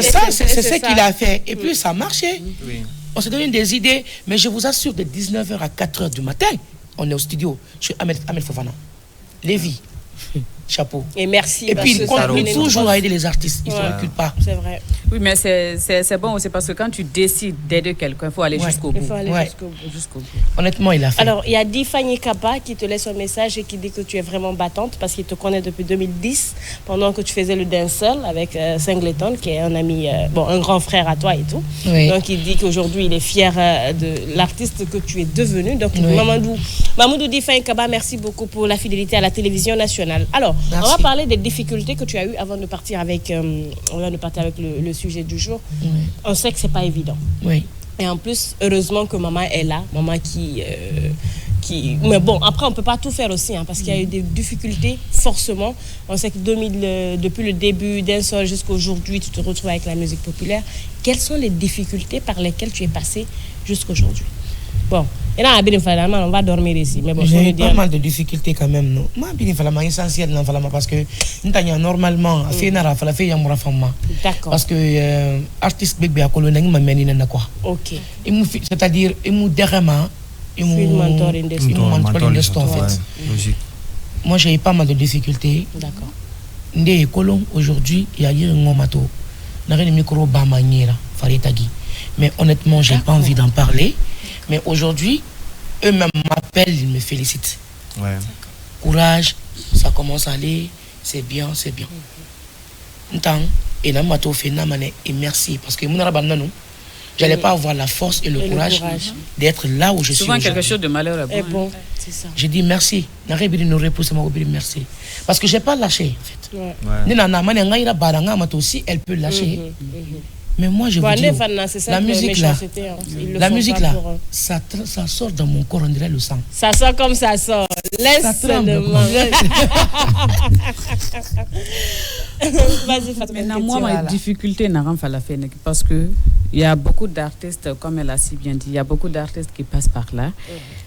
ça, c'est ce qu'il a fait. Et puis ça a marché. On s'est donné des idées, mais je vous assure, de 19h à 4h du matin, on est au studio. Je suis Ahmed Fofana. Lévi, chapeau. Et merci. Et puis il continue toujours à aider les artistes. Il ne se recule pas. C'est vrai. Oui, mais c'est bon aussi parce que quand tu décides d'aider quelqu'un, il faut aller jusqu'au bout. Il faut aller jusqu'au bout. Honnêtement, il a fait. Alors, il y a Difani Kaba qui te laisse un message et qui dit que tu es vraiment battante parce qu'il te connaît depuis 2010, pendant que tu faisais le dancehall avec Singleton, qui est un ami, un grand frère à toi et tout. Oui. Donc, il dit qu'aujourd'hui, il est fier de l'artiste que tu es devenu. Donc, Mamoudou Difani Kaba, merci beaucoup pour la fidélité à la télévision nationale. Alors, on va parler des difficultés que tu as eues avant de partir avec, le sujet du jour. On sait que c'est pas évident. Oui. Et en plus, heureusement que maman est là, maman qui... Mais bon, après, on ne peut pas tout faire aussi, parce qu'il y a eu des difficultés, forcément. On sait que depuis le début d'un sol jusqu'à aujourd'hui, tu te retrouves avec la musique populaire. Quelles sont les difficultés par lesquelles tu es passé jusqu'à aujourd'hui? Bon, et là, on va dormir ici. Mais bon, j'ai pas mal de difficultés quand même. Non? Moi, c'est essentiel parce que normalement, d'accord. Parce que artiste bébé à colonie m'a mené dans quoi. Ok. C'est-à-dire, il m'a directement. Il m'a mentoré en fait. Logique. Moi, j'ai eu pas mal de difficultés. D'accord. Ndé colon aujourd'hui, il y a eu un ngomato. N'a rien de micro bamaniera, faritagi. Mais honnêtement, j'ai pas envie d'en parler. Mais aujourd'hui, eux-mêmes m'appellent, ils me félicitent. Ouais. Courage, ça commence à aller, c'est bien, c'est bien. Et là, et merci, parce que j'allais pas avoir la force et le courage d'être là où je suis. Souvent, quelque chose de malheur est bon. C'est ça. J'ai dit merci. Merci. Parce que j'ai pas lâché, en fait. Aussi, elle peut lâcher. Mais moi, je vous dis, la musique là, ça sort dans mon corps, on dirait le sang. Ça sort comme ça sort. Laisse seulement. Vas-y, Fatou. Maintenant, moi, ma difficulté n'a rien fait la fin, parce que il y a beaucoup d'artistes, comme elle a si bien dit, il y a beaucoup d'artistes qui passent par là.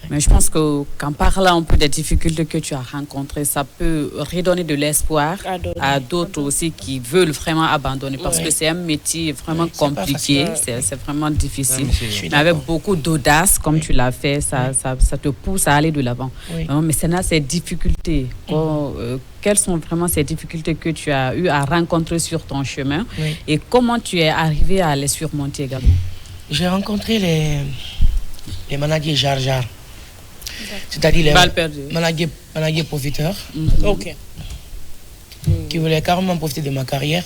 Mais je pense qu'en parlant un peu des difficultés que tu as rencontrées, ça peut redonner de l'espoir à d'autres aussi qui veulent vraiment abandonner, parce que c'est un métier vraiment compliqué, c'est vraiment difficile. Mais avec beaucoup d'audace, comme tu l'as fait, ça te pousse à aller de l'avant. Mais c'est là ces difficultés. Quelles sont vraiment ces difficultés que tu as eu à rencontrer sur ton chemin et comment tu es arrivé à les surmonter également? J'ai rencontré les managers jar-jar, c'est-à-dire les managers profiteurs qui voulaient carrément profiter de ma carrière.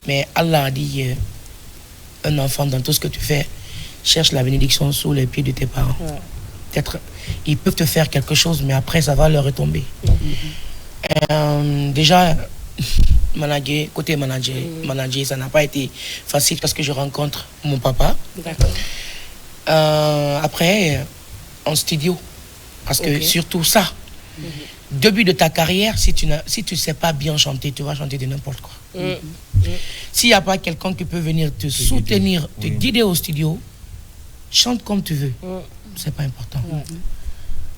Mais Allah a dit, un enfant, dans tout ce que tu fais, cherche la bénédiction sous les pieds de tes parents. Peut-être ils peuvent te faire quelque chose, mais après ça va leur retomber. Déjà, côté manager, ça n'a pas été facile parce que je rencontre mon papa. Après, en studio, parce que surtout ça, début de ta carrière, si tu ne sais pas bien chanter, tu vas chanter de n'importe quoi. S'il n'y a pas quelqu'un qui peut venir te soutenir, te guider au studio, chante comme tu veux. C'est pas important.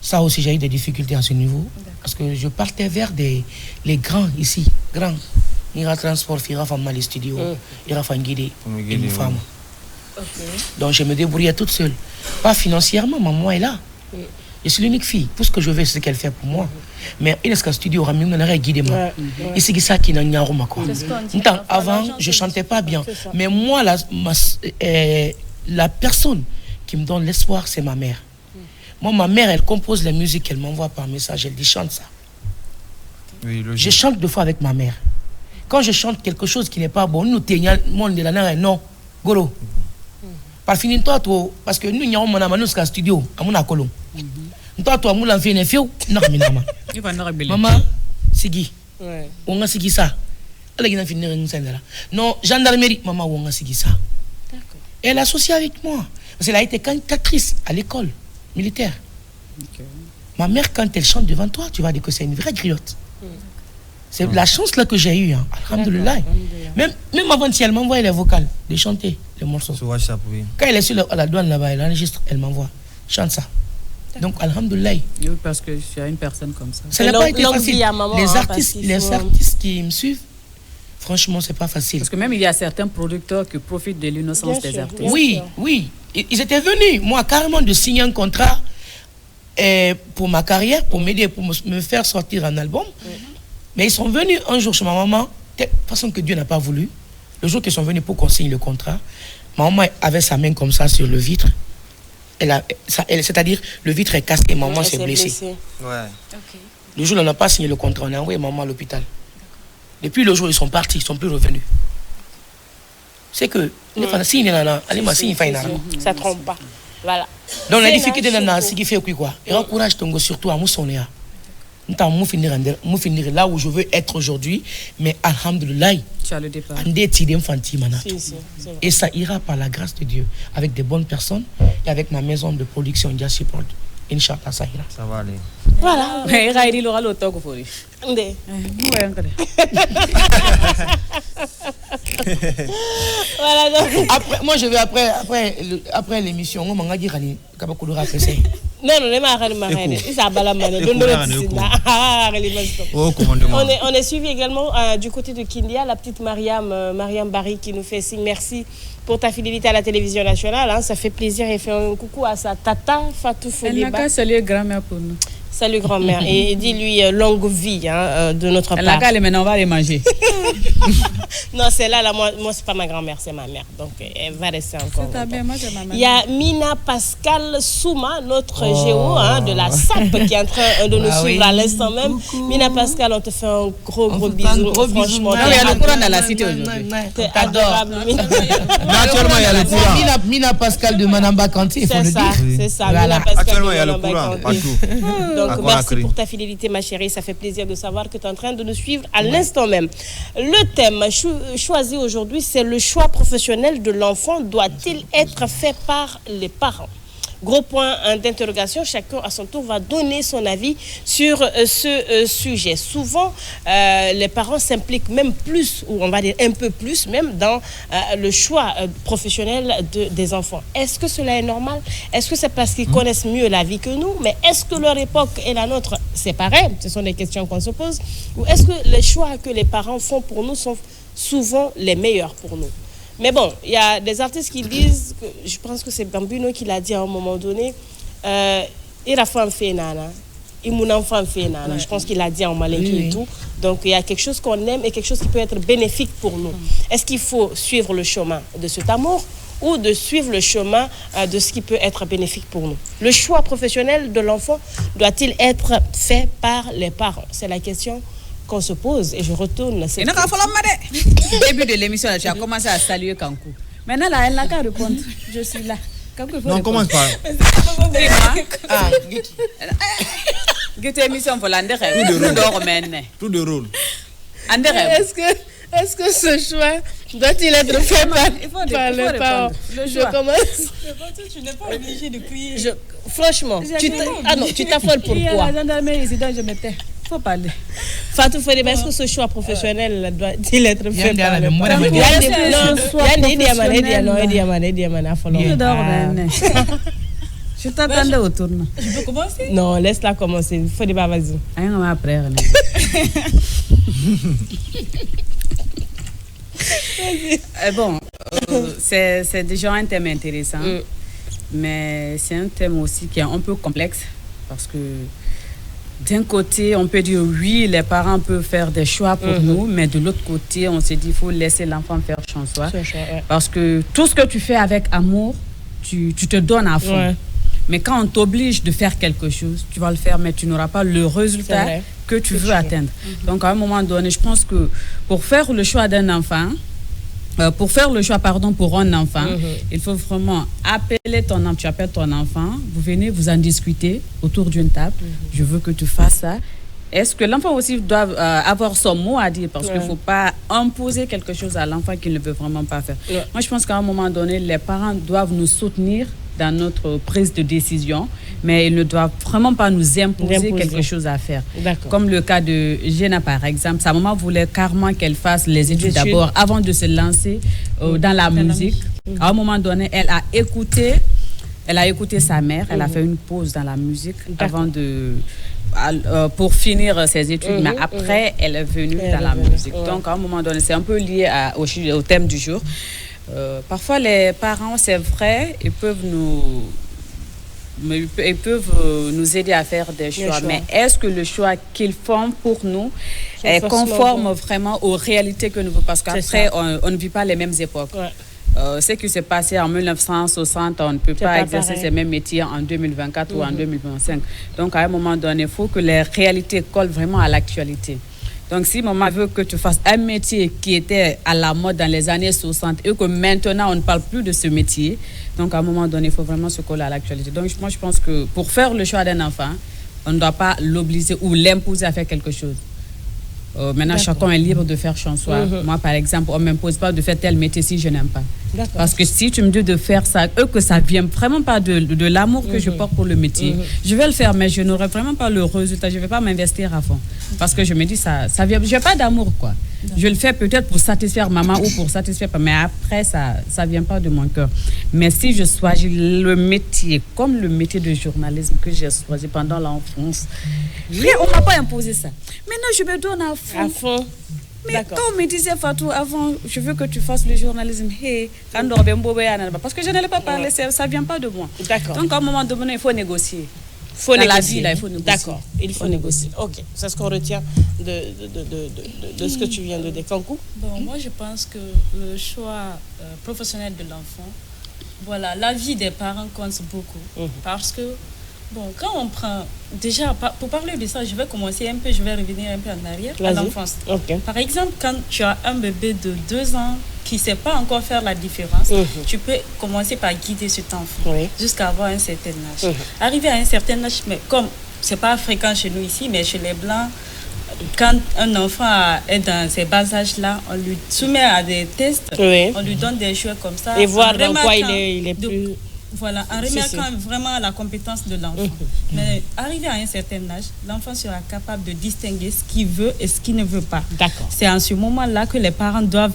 Ça aussi, j'ai eu des difficultés à ce niveau. Parce que je partais vers les grands ici. Grands. Il y a transport, il y a dans les studios. Il y a guider une femme. Donc je me débrouillais toute seule. Pas financièrement, maman est là. Je suis l'unique fille. Tout ce que je veux, c'est ce qu'elle fait pour moi. Mais il est qu'un studio, on a guidé moi. Et c'est ça qui n'a pas quoi. Avant, je chantais pas bien. Mais moi, la personne qui me donne l'espoir, c'est ma mère. Moi, ma mère, elle compose la musique, elle m'envoie par message, elle dit chante ça. Je chante 2 fois avec ma mère. Quand je chante quelque chose qui n'est pas bon, nous non, goro. Par finir toi, parce que nous avons un studio, à mon colon. Toi, on a fait une fille, non, maman, Sigi, on a Sigi ça. Non, gendarmerie, maman, on a Sigi ça. Elle est associée avec moi. Parce qu'elle a été cantatrice à l'école militaire. Ma mère, quand elle chante devant toi, tu vas dire que c'est une vraie griotte. C'est la chance là que j'ai eue. Alhamdulillah. Même avant-hier, elle m'envoie les vocales de chanter les morceaux. Quand elle est sur la douane là-bas, elle enregistre, elle m'envoie. Chante ça. Donc, alhamdulillah. Oui, parce que je suis une personne comme ça. Ça n'a pas été facile. Les artistes qui me suivent, franchement, c'est pas facile. Parce que même il y a certains producteurs qui profitent de l'innocence des artistes. Oui. Ils étaient venus, moi, carrément, de signer un contrat pour ma carrière, pour m'aider, pour me faire sortir un album. Mais ils sont venus un jour chez ma maman, de façon que Dieu n'a pas voulu. Le jour qu'ils sont venus pour qu'on signe le contrat, ma maman avait sa main comme ça sur le vitre. C'est-à-dire, le vitre est cassé et maman s'est blessée. Le jour où on n'a pas signé le contrat, on a envoyé maman à l'hôpital. Depuis le jour où ils sont partis, ils ne sont plus revenus. C'est que, ça ne trompe pas. Voilà. Donc la difficulté, c'est ce qui fait quoi. Et encourage ton go surtout à Moussonéa. Nous finir là où je veux être aujourd'hui, mais alhamdoulilah. Tu as le départ. Et ça ira par la grâce de Dieu, avec des bonnes personnes et avec ma maison de production Support. Inch'Allah, ça ira. Ça va aller. Voilà. Il aura le temps pour lui. Voilà donc. Après, moi je vais après l'émission, on m'a dit on est suivi également du côté de Kindia, la petite Mariam Barry qui nous fait signe. Merci pour ta fidélité à la télévision nationale. Hein. Ça fait plaisir et fait un coucou à sa tata Fatou Fodiba. Elle n'a qu'à saluer grand-mère pour nous. Salut grand-mère et dis-lui longue vie de notre part. La gale, maintenant on va les manger. Non, celle-là, moi c'est pas ma grand-mère, c'est ma mère. Donc elle va rester encore. Moi, c'est ma mère. Il y a Mina Pascal Souma, notre géo de la SAP qui est en train de nous suivre à l'instant même. Coucou. Mina Pascal, on te fait un gros bisou. Franchement, il y a le courant dans la cité aujourd'hui. T'es adorable. Naturellement, il y a le courant. Mina Pascal de Manamba Kanti, il faut le dire. C'est ça. Voilà. Actuellement, il y a le courant partout. Donc merci pour ta fidélité ma chérie, ça fait plaisir de savoir que tu es en train de nous suivre à l'instant même. Le thème choisi aujourd'hui, c'est le choix professionnel de l'enfant doit-il être fait par les parents? Gros point d'interrogation, chacun à son tour va donner son avis sur ce sujet. Souvent, les parents s'impliquent même plus, ou on va dire un peu plus même, dans le choix professionnel des enfants. Est-ce que cela est normal? Est-ce que c'est parce qu'ils connaissent mieux la vie que nous? Mais est-ce que leur époque et la nôtre, c'est pareil? Ce sont des questions qu'on se pose. Ou est-ce que les choix que les parents font pour nous sont souvent les meilleurs pour nous? Mais bon, il y a des artistes qui disent, je pense que c'est Bambino qui l'a dit à un moment donné, il a fait un fait nana, il m'a enfant fait nana. Je pense qu'il l'a dit en malinqué et tout. Donc il y a quelque chose qu'on aime et quelque chose qui peut être bénéfique pour nous. Est-ce qu'il faut suivre le chemin de cet amour ou de suivre le chemin de ce qui peut être bénéfique pour nous? Le choix professionnel de l'enfant doit-il être fait par les parents? C'est la question qu'on se pose et je retourne. Au début de l'émission, tu as commencé à saluer Kankou. Maintenant, là, elle n'a qu'à répondre. Je suis là. Non, commence pas. Émission pour l'André. Tout de rôle. Est-ce que ce choix doit-il être fait par les parents? Je commence. Tu n'es pas obligé de crier. Franchement, tu t'affoles pourquoi? La gendarmerie ici, donc je me tais. Faut parler. Fatou Fodiba, est-ce que ce choix professionnel doit-il être fait par les parents? Je t'attendais au tournant. Je peux commencer? Non, laisse-la commencer. Fodiba, vas-y. Après. Bon, c'est déjà un thème intéressant, mais c'est un thème aussi qui est un peu complexe parce que d'un côté, on peut dire oui, les parents peuvent faire des choix pour nous, mais de l'autre côté, on se dit qu'il faut laisser l'enfant faire son choix. Parce que tout ce que tu fais avec amour, tu te donnes à fond. Ouais. Mais quand on t'oblige de faire quelque chose, tu vas le faire, mais tu n'auras pas le résultat que tu veux atteindre. Donc, à un moment donné, je pense que pour faire le choix d'un enfant, pour un enfant, il faut vraiment appeler ton enfant. Tu appelles ton enfant, vous venez, vous en discutez autour d'une table. Je veux que tu fasses ça. Est-ce que l'enfant aussi doit avoir son mot à dire? Parce qu'il ne faut pas imposer quelque chose à l'enfant qu'il ne veut vraiment pas faire. Moi, je pense qu'à un moment donné, les parents doivent nous soutenir dans notre prise de décision, mais ils ne doivent vraiment pas nous imposer quelque chose à faire. Comme le cas de Jenna, par exemple. Sa maman voulait carrément qu'elle fasse les études d'abord avant de se lancer dans la musique. À un moment donné, elle a écouté sa mère, elle a fait une pause dans la musique avant pour finir ses études, mais après, elle est venue dans la musique. Donc, à un moment donné, c'est un peu lié au thème du jour. Parfois, les parents, c'est vrai, ils peuvent nous aider à faire des choix. Mais est-ce que le choix qu'ils font pour nous est conforme vraiment aux réalités que nous voulons? Parce qu'après, on ne vit pas les mêmes époques. Ce qui s'est passé en 1960, on ne peut pas exercer ces mêmes métiers en 2024 ou en 2025. Donc, à un moment donné, il faut que les réalités collent vraiment à l'actualité. Donc, si maman veut que tu fasses un métier qui était à la mode dans les années 60 et que maintenant, on ne parle plus de ce métier, donc à un moment donné, il faut vraiment se coller à l'actualité. Donc, moi, je pense que pour faire le choix d'un enfant, on ne doit pas l'obliger ou l'imposer à faire quelque chose. Maintenant, chacun est libre de faire son choix. Moi, par exemple, on ne m'impose pas de faire tel métier si je n'aime pas. Parce que si tu me dis de faire ça, que ça ne vient vraiment pas de l'amour que je porte pour le métier, je vais le faire, mais je n'aurai vraiment pas le résultat. Je ne vais pas m'investir à fond. Parce que je me dis, ça vient, je n'ai pas d'amour, quoi. Je le fais peut-être pour satisfaire maman ou pour satisfaire papa, mais après, ça ne vient pas de mon cœur. Mais si je choisis le métier, comme le métier de journalisme que j'ai choisi pendant l'enfance, on ne m'a pas imposé ça. Maintenant, je me donne à fond. Mais quand on me disait, Fatou, avant, je veux que tu fasses le journalisme, parce que je n'allais pas parler, ça ne vient pas de moi. Donc, à un moment donné, il faut négocier. Dans la vie, là, il faut négocier. D'accord, il faut négocier. Ok, c'est ce qu'on retient de ce que tu viens de dire. Kankou? Bon, moi, je pense que le choix professionnel de l'enfant, voilà, la vie des parents compte beaucoup. Parce que, bon, quand on prend... Déjà, pour parler de ça, je vais commencer un peu, je vais revenir un peu en arrière, à l'enfance. Par exemple, quand tu as un bébé de 2 ans qui ne sait pas encore faire la différence, tu peux commencer par guider cet enfant jusqu'à avoir un certain âge. Arriver à un certain âge, mais comme ce n'est pas fréquent chez nous ici, mais chez les Blancs, quand un enfant est dans ces bas âges-là, on lui soumet à des tests, on lui donne des jouets comme ça. Et voir dans quoi il est plus... Voilà, en remarquant vraiment la compétence de l'enfant. Mais arrivé à un certain âge, l'enfant sera capable de distinguer ce qu'il veut et ce qu'il ne veut pas. C'est en ce moment-là que les parents doivent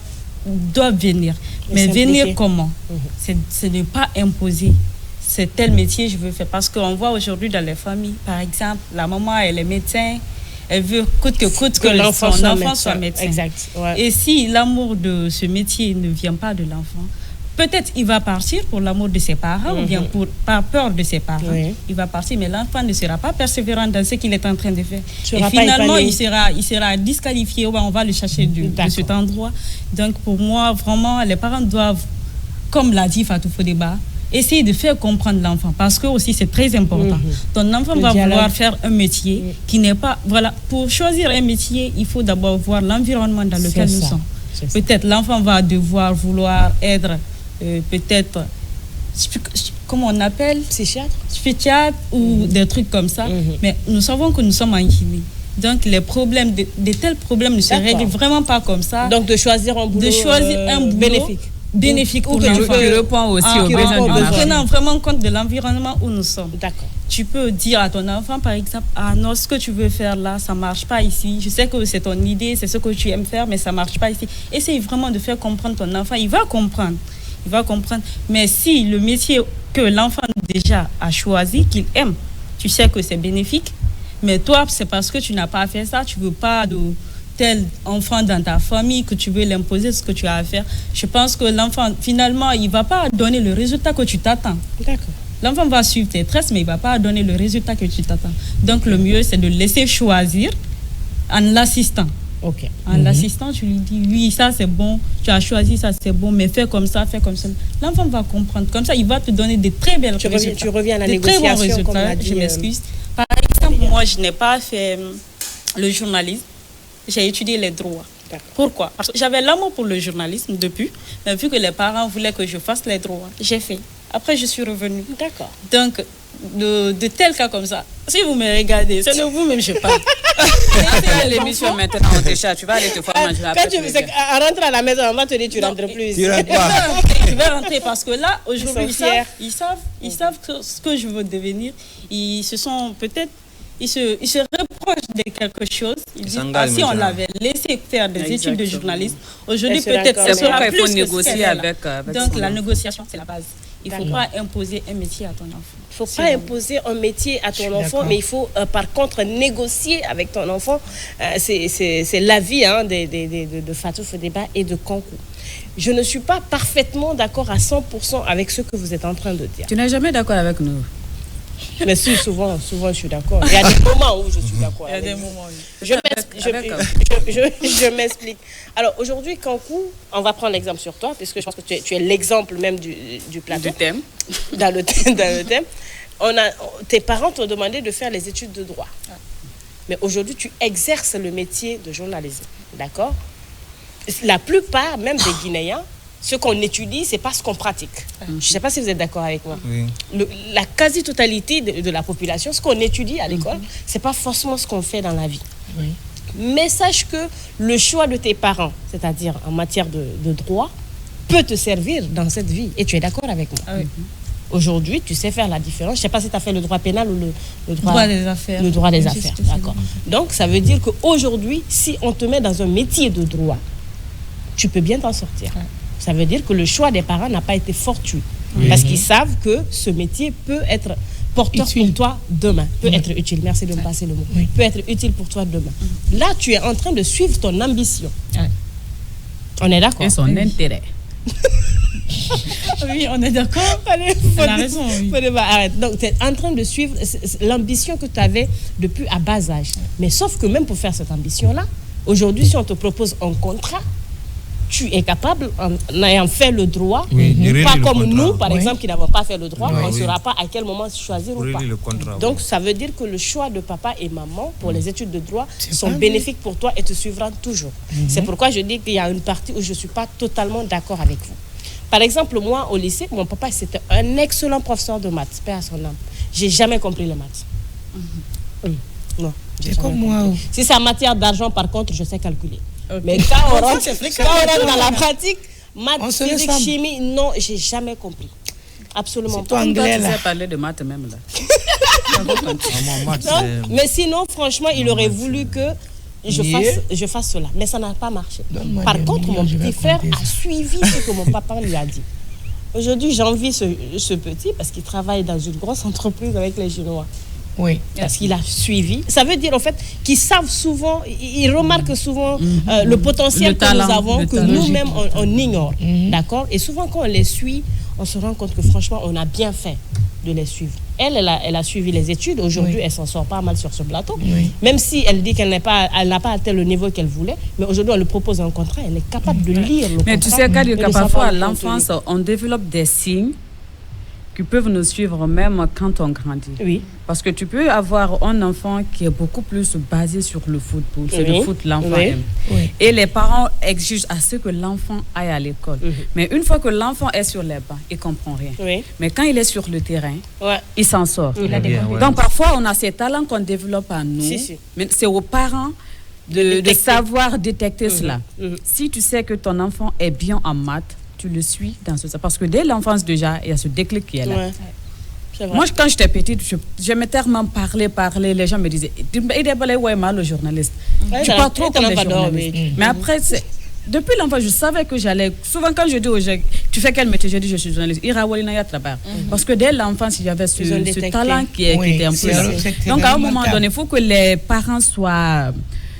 venir. Mais venir comment? C'est ne pas imposer. C'est tel métier je veux faire. Parce qu'on voit aujourd'hui dans les familles, par exemple, la maman, elle est médecin, elle veut coûte que coûte que son enfant soit médecin. Exact. Et si l'amour de ce métier ne vient pas de l'enfant, peut-être il va partir pour l'amour de ses parents ou bien par peur de ses parents. Il va partir, mais l'enfant ne sera pas persévérant dans ce qu'il est en train de faire. Et finalement, il sera disqualifié. On va le chercher de cet endroit. Donc, pour moi, vraiment, les parents doivent, comme l'a dit Fatou Fodeba, essayer de faire comprendre l'enfant. Parce que aussi, c'est très important. Ton enfant va vouloir faire un métier qui n'est pas... Voilà, pour choisir un métier, il faut d'abord voir l'environnement dans lequel nous sommes. Peut-être l'enfant va vouloir être... peut-être, comment on appelle, psychiatre ou des trucs comme ça. Mais nous savons que nous sommes en Guinée. Donc, les problèmes, de tels problèmes ne se règlent vraiment pas comme ça. Donc, de choisir un boulot, bénéfique pour l'enfant. Tu réponds aussi aux besoins du marché. En prenant vraiment compte de l'environnement où nous sommes. Tu peux dire à ton enfant, par exemple, non, ce que tu veux faire là, ça ne marche pas ici. Je sais que c'est ton idée, c'est ce que tu aimes faire, mais ça ne marche pas ici. Essaye vraiment de faire comprendre ton enfant. Il va comprendre. Mais si le métier que l'enfant déjà a choisi, qu'il aime, tu sais que c'est bénéfique, mais toi, c'est parce que tu n'as pas fait ça, tu ne veux pas de tel enfant dans ta famille que tu veux l'imposer ce que tu as à faire. Je pense que l'enfant, finalement, il ne va pas donner le résultat que tu t'attends. L'enfant va suivre tes traces, mais il ne va pas donner le résultat que tu t'attends. Donc, le mieux, c'est de le laisser choisir en l'assistant. En l'assistant, tu lui dis, oui, ça c'est bon, tu as choisi, ça c'est bon, mais fais comme ça. L'enfant va comprendre. Comme ça, il va te donner de très belles résultats. Tu reviens à la négociation, très bons résultats, comme l'a dit, je m'excuse. Par exemple, moi, je n'ai pas fait le journalisme. J'ai étudié les droits. Pourquoi? Parce que j'avais l'amour pour le journalisme depuis, mais vu que les parents voulaient que je fasse les droits, j'ai fait. Après, je suis revenue. Donc, de tels cas comme ça, si vous me regardez, c'est de vous-même je parle. L'émission maintenant, on te charge, tu vas aller te former. Quand tu rentres à la maison, on va te dire tu rentres plus. Tu rentres pas. Tu vas rentrer parce que là, aujourd'hui, ils savent ce que je veux devenir. Ils se reprochent de quelque chose. Ils disent, si on l'avait laissé faire des études de journalisme, aujourd'hui peut-être c'est pourquoi il faut négocier avec. Donc la négociation, c'est la base. Il ne faut pas imposer un métier à ton enfant. Il ne faut pas imposer un métier à ton enfant, mais il faut par contre négocier avec ton enfant. C'est l'avis de Fatou Fodeba et de Kankou. Je ne suis pas parfaitement d'accord à 100% avec ce que vous êtes en train de dire. Tu n'es jamais d'accord avec nous. Mais si, souvent je suis d'accord. Il y a des moments où je suis d'accord. Il y a des moments où... Je m'explique. Alors aujourd'hui, Kankou, on va prendre l'exemple sur toi, puisque je pense que tu es l'exemple même du plateau. Du thème. Dans le thème. Tes parents t'ont demandé de faire les études de droit. Mais aujourd'hui, tu exerces le métier de journalisme. D'accord? La plupart, même des Guinéens, ce qu'on étudie, c'est pas ce qu'on pratique. Je ne sais pas si vous êtes d'accord avec moi. Oui. La quasi-totalité de la population, ce qu'on étudie à l'école, c'est pas forcément ce qu'on fait dans la vie. Oui. Mais sache que le choix de tes parents, c'est-à-dire en matière de droit, peut te servir dans cette vie. Et tu es d'accord avec moi? Oui. Aujourd'hui, tu sais faire la différence. Je ne sais pas si tu as fait le droit pénal ou le droit des affaires. Le droit des affaires, d'accord. Donc, ça veut dire qu'aujourd'hui, si on te met dans un métier de droit, tu peux bien t'en sortir. Ouais. Ça veut dire que le choix des parents n'a pas été fortuit. Oui. Parce qu'ils savent que ce métier peut être porteur utile pour toi demain. Peut être utile. Merci de me passer le mot. Oui. Peut être utile pour toi demain. Là, tu es en train de suivre ton ambition. Ouais. On est d'accord? Et son intérêt. Oui, on est d'accord. On a raison. Oui. Arrête. Donc, tu es en train de suivre l'ambition que tu avais depuis à bas âge. Mais sauf que même pour faire cette ambition-là, aujourd'hui, si on te propose un contrat, tu es capable, en ayant fait le droit, pas comme nous, par exemple, qui n'avons pas fait le droit, on ne saura pas à quel moment choisir ou pas. Donc, ça veut dire que le choix de papa et maman pour les études de droit sont bénéfiques pour toi et te suivront toujours. C'est pourquoi je dis qu'il y a une partie où je ne suis pas totalement d'accord avec vous. Par exemple, moi, au lycée, mon papa, c'était un excellent professeur de maths, paix à son âme. J'ai jamais compris les maths. Non. C'est comme moi. Si c'est en matière d'argent, par contre, je sais calculer. Okay. Mais quand on rentre dans la pratique, maths, physique, chimie, non, j'ai jamais compris. Absolument pas. Anglais, tu sais parler de maths même là. Non, mais sinon, franchement, il aurait voulu que je fasse cela. Mais ça n'a pas marché. Par contre, mon petit frère a suivi ce que mon papa lui a dit. Aujourd'hui, j'envie ce petit parce qu'il travaille dans une grosse entreprise avec les Chinois. Oui. Parce qu'il a suivi. Ça veut dire, en fait, qu'ils savent souvent, ils remarquent souvent le potentiel que nous avons, que nous-mêmes, on ignore. D'accord? Et souvent, quand on les suit, on se rend compte que, franchement, on a bien fait de les suivre. Elle a suivi les études. Aujourd'hui, elle s'en sort pas mal sur ce plateau. Oui. Même si elle dit qu'elle n'a pas atteint le niveau qu'elle voulait, mais aujourd'hui, on lui propose un contrat. Elle est capable de lire le contrat. Mais tu sais, parfois, à l'enfance, on développe des signes qui peuvent nous suivre même quand on grandit. Oui. Parce que tu peux avoir un enfant qui est beaucoup plus basé sur le football. C'est le foot l'enfant aime. Oui. Et les parents exigent à ce que l'enfant aille à l'école. Mais une fois que l'enfant est sur les bancs, il ne comprend rien. Oui. Mais quand il est sur le terrain, il s'en sort. Donc parfois, on a ces talents qu'on développe en nous. Mais c'est aux parents de savoir détecter cela. Si tu sais que ton enfant est bien en maths, tu le suis dans ce sens. Parce que dès l'enfance déjà, il y a ce déclic qui est là. Moi, quand j'étais petite, j'aimais tellement parler. Les gens me disaient, il est mal le journaliste. Tu parles trop comme les journalistes. Mais après, depuis l'enfance, je savais que j'allais. Souvent, quand je dis aux gens, tu fais quel métier? Je dis, je suis journaliste. Parce que dès l'enfance, il y avait ce talent qui était un peu là. Donc, à un moment donné, il faut que les parents soient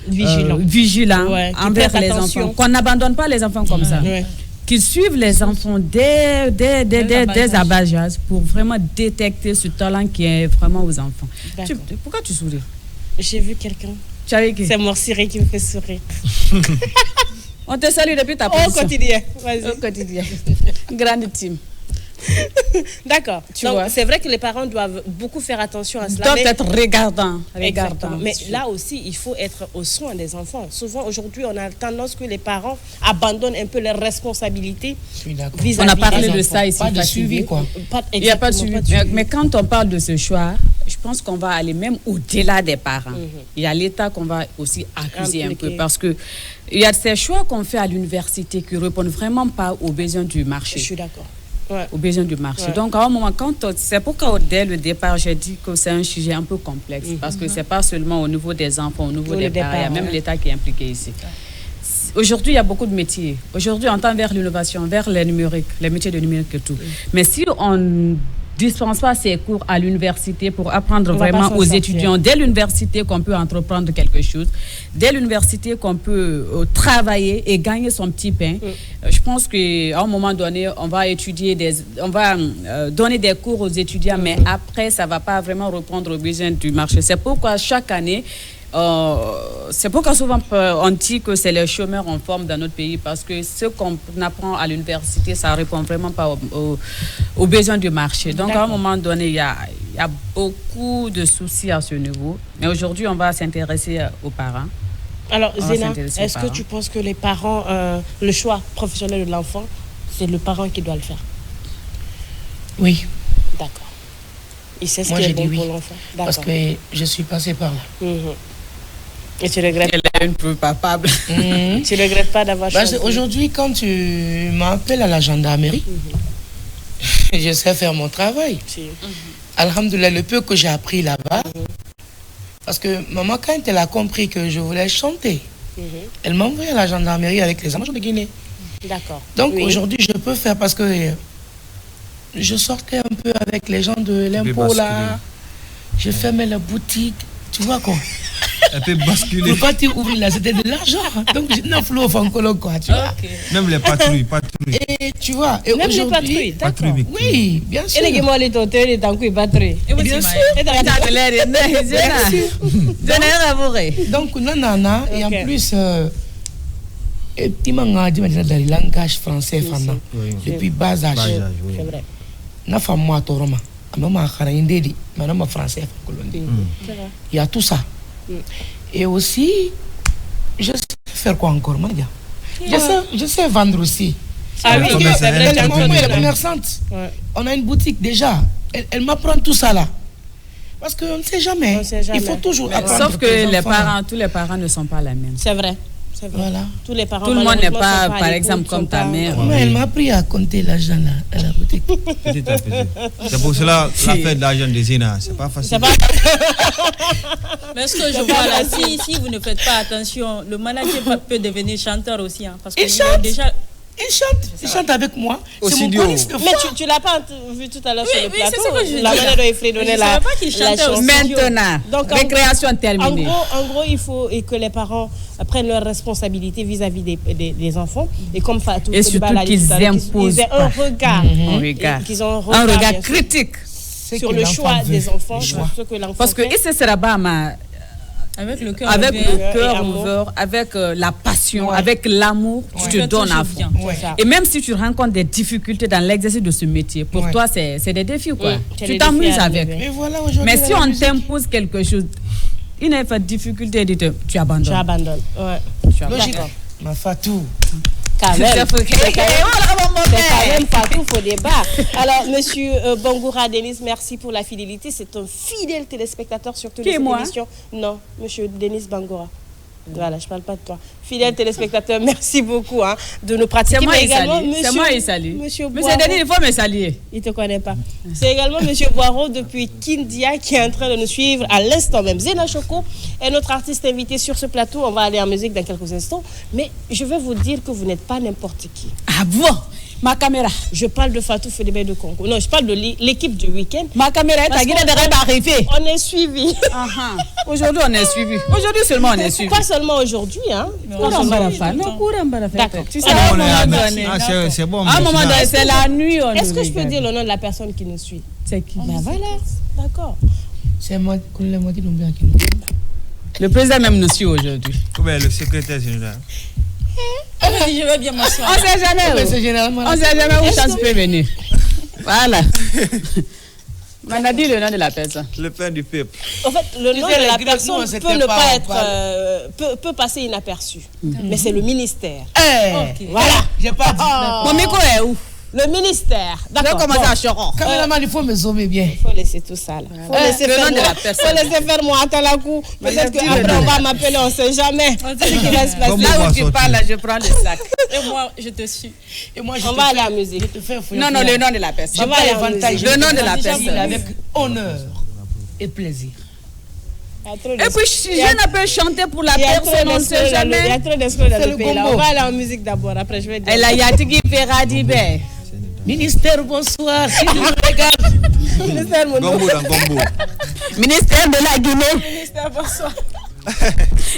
vigilants envers les enfants. Qu'on n'abandonne pas les enfants comme ça. Qu'ils suivent les enfants dès à bas âge pour vraiment détecter ce talent qui est vraiment aux enfants. Pourquoi tu souris? J'ai vu quelqu'un. Tu as vu qui? C'est Morsiré qui me fait sourire. On te salue depuis ta position. Au quotidien. Vas-y. Au quotidien. Grande team. D'accord. Donc, c'est vrai que les parents doivent beaucoup faire attention à cela. Doivent être regardants. Mais là aussi, il faut être au soin des enfants. Souvent, aujourd'hui, on a tendance que les parents abandonnent un peu leurs responsabilités vis-à-vis. On a parlé de ça ici. Pas de suivi, quoi. Il n'y a pas de suivi. Mais quand on parle de ce choix, je pense qu'on va aller même au-delà des parents. Il y a l'État qu'on va aussi accuser un peu. Parce que il y a ces choix qu'on fait à l'université qui ne répondent vraiment pas aux besoins du marché. Je suis d'accord. Aux besoins du marché. Donc, à un moment, c'est pourquoi dès le départ, j'ai dit que c'est un sujet un peu complexe. Parce que ce n'est pas seulement au niveau des enfants, au niveau des parents, il y a même l'État qui est impliqué ici. Aujourd'hui, il y a beaucoup de métiers. Aujourd'hui, on tend vers l'innovation, vers les numériques, les métiers de numérique et tout. Mais si on dispense pas ces cours à l'université pour apprendre vraiment aux étudiants dès l'université qu'on peut entreprendre quelque chose, dès l'université qu'on peut travailler et gagner son petit pain. Je pense qu'à un moment donné, on va donner des cours aux étudiants, mais après, ça va pas vraiment répondre aux besoins du marché. C'est pourquoi chaque année, c'est pourquoi souvent on dit que c'est les chômeurs en forme dans notre pays, parce que ce qu'on apprend à l'université, ça ne répond vraiment pas aux besoins du marché. Donc à un moment donné, il y a beaucoup de soucis à ce niveau. Mais aujourd'hui, on va s'intéresser aux parents. Alors Zéna, est-ce que tu penses que les parents, le choix professionnel de l'enfant c'est le parent qui doit le faire. Oui. D'accord. Il sait ce qui est bon pour l'enfant. Parce que je suis passée par là. Et tu regrettes? Elle est une peu papable. Tu ne regrettes pas d'avoir choisi? Aujourd'hui, quand tu m'appelles à la gendarmerie, je sais faire mon travail. Alhamdoulilah, le peu que j'ai appris là-bas, parce que maman, quand elle a compris que je voulais chanter, elle m'a envoyé à la gendarmerie avec les amants de Guinée. D'accord. Donc aujourd'hui, je peux faire parce que je sortais un peu avec les gens de l'impôt là. Je fermais la boutique. Tu vois quoi? Elle peut basculer. Le parti ouvrir là, c'était de l'argent. Donc j'ai un flot franco quoi, tu vois. Même les patrouilles. Et tu vois, et même les patrouilles, d'accord. Oui, bien sûr. Et les gens les tenteurs, les tanks, ils patrouillent. Bien sûr. Donc nanana et en plus et petit manga dit dans le langage français fana depuis bas âge. C'est vrai. Na femme moi toroma. Maman kharindedi, maman français colondi. Il y a tout ça. Et aussi je sais faire quoi encore moi dire. Je sais vendre aussi. Ah oui, c'est vrai, elle est commerçante. On a une boutique déjà. Elle m'apprend tout ça là. Parce qu'on ne sait jamais. Il faut toujours apprendre. Sauf que tous les parents ne sont pas la même. C'est vrai. Voilà. Tous les parents. Tout le monde n'est pas, par exemple, comme ta mère. Elle m'a appris à compter l'argent là, à la boutique. Petit à petit. C'est pour cela l'affaire d'argent des Zina, c'est pas facile. Mais ce que je vois là, si vous ne faites pas attention, le manager peut devenir chanteur aussi. Parce il chante déjà. Il chante avec moi. C'est mon choriste de foi. Mais tu l'as pas vu tout à l'heure sur le plateau. C'est ce que je dis. La manière dont il donnait la chanson. Maintenant, donc, récréation terminée. En gros, il faut que les parents prennent leurs responsabilités vis-à-vis des enfants. Et comme Fatou, et surtout qu'ils imposent un regard. Un regard critique sur le choix des enfants. Parce que ce sera pas avec le cœur ouvert, avec la passion, avec l'amour, tu te donnes à fond. Et même si tu rencontres des difficultés dans l'exercice de ce métier, pour toi, c'est des défis, quoi. Tu t'amuses avec. Mais si on t'impose quelque chose, il n'y a pas de difficulté, tu abandonnes. Tu abandonnes, Logique. Ma Fatou. Quand même. C'est quand même Fatou, faut débat. Alors, monsieur Bangoura Denis, merci pour la fidélité. C'est un fidèle téléspectateur sur toute cette émission. Non, monsieur Denis Bangoura. Voilà, je ne parle pas de toi. Fidèle téléspectateur, merci beaucoup de nous pratiquer. C'est moi, il salue. Monsieur Denis, il faut me saluer. Il ne te connaît pas. C'est également monsieur Boireau depuis Kindia qui est en train de nous suivre à l'instant même. Zena Choco est notre artiste invité sur ce plateau. On va aller en musique dans quelques instants. Mais je vais vous dire que vous n'êtes pas n'importe qui. Ah bon? Ma caméra. Je parle de Fatou Fedebe de Congo. Non, je parle de l'équipe du week-end. Ma caméra est à Guinée d'arriver. On est suivi. Aujourd'hui, on est suivi. Aujourd'hui seulement, on est suivi. Pas seulement aujourd'hui, hein. D'accord. Tu sais, c'est bon. À un moment donné, c'est la nuit. Est-ce que je peux dire le nom de la personne qui nous suit? C'est qui? Ben voilà. D'accord. C'est moi qui nous suit. Le président même nous suit aujourd'hui. Le secrétaire général. Je vais bien m'asseoir. On ne sait jamais où chance peut venir. Voilà. On a dit le nom de la personne. Le père du peuple. En fait, le nom de la personne peut ne pas être, peut passer inaperçu. Mais c'est le ministère. Voilà. J'ai pas dit. Mon micro est où? Le ministère. D'accord. Je vais commencer à Choron. Caméraman, il faut me zoomer bien. Il faut laisser tout ça là. Il faut laisser faire moi à la coup. Peut-être qu'après on va m'appeler, on ne sait jamais ce qui va se passer. Là où tu parles, je prends le sac. Et moi, je te suis. Et moi, on va aller en musique. Non, le nom de la personne. Je vais aller en musique. Le nom de la personne. Avec honneur et plaisir. Et puis, je n'ai pas chanté pour la personne, on ne sait jamais. Il y a trop d'escrocs dans le pays là. On va aller en musique d'abord, après je vais dire. Et là, Yatigi Ferradibé. Ministère, bonsoir. Si tu me regardes. Ministère, mon nom. Ministère de la Guinée. Ministère, bonsoir.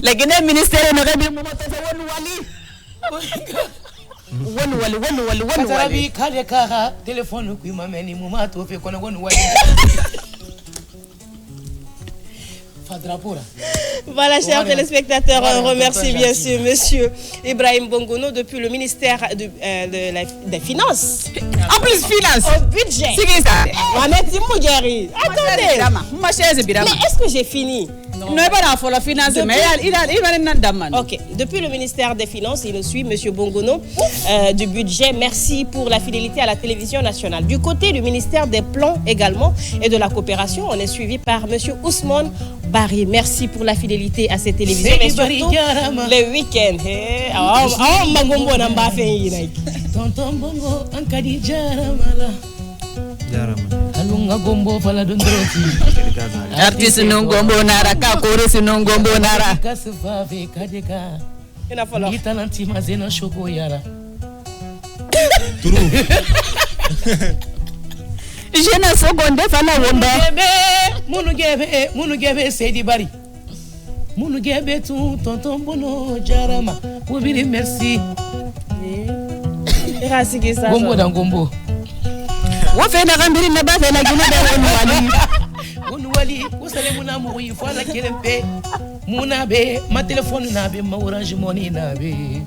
La Guinée, ministère, on aurait bien moment de Voilà, chers téléspectateurs, on remercie bien sûr monsieur Ibrahim Bongono depuis le ministère des Finances. En plus, finance. Au budget. C'est qui ça? Attendez. Mais est-ce que j'ai fini? Non, pas dans la finance, mais il va aller. Ok, depuis le ministère des Finances, il nous suit, M. Bongono, du budget. Merci pour la fidélité à la télévision nationale. Du côté du ministère des Plans également et de la coopération, on est suivi par M. Ousmane Barry. Merci pour la fidélité à cette télévision, mais surtout le week-end. Tonton Bongo, Ankadi Jaramala. Alunga gombo fala dondroti. Artiste non gombo nara, kakore non gombo nara. Kasufave kadeka. Ina fala. Italanti mazena shoko yara. Turu. Je na seconde fala wonda. Munu gebe Seydi Bari. Munu gebe tu tonton Bono Jarama. Wobiri merci. Gombo dan gombo. Wa fe na gambiri na ba fe na gina da woni wali usale muna mo yi fala kelempe muna be ma téléphone na be ma Orange Money na be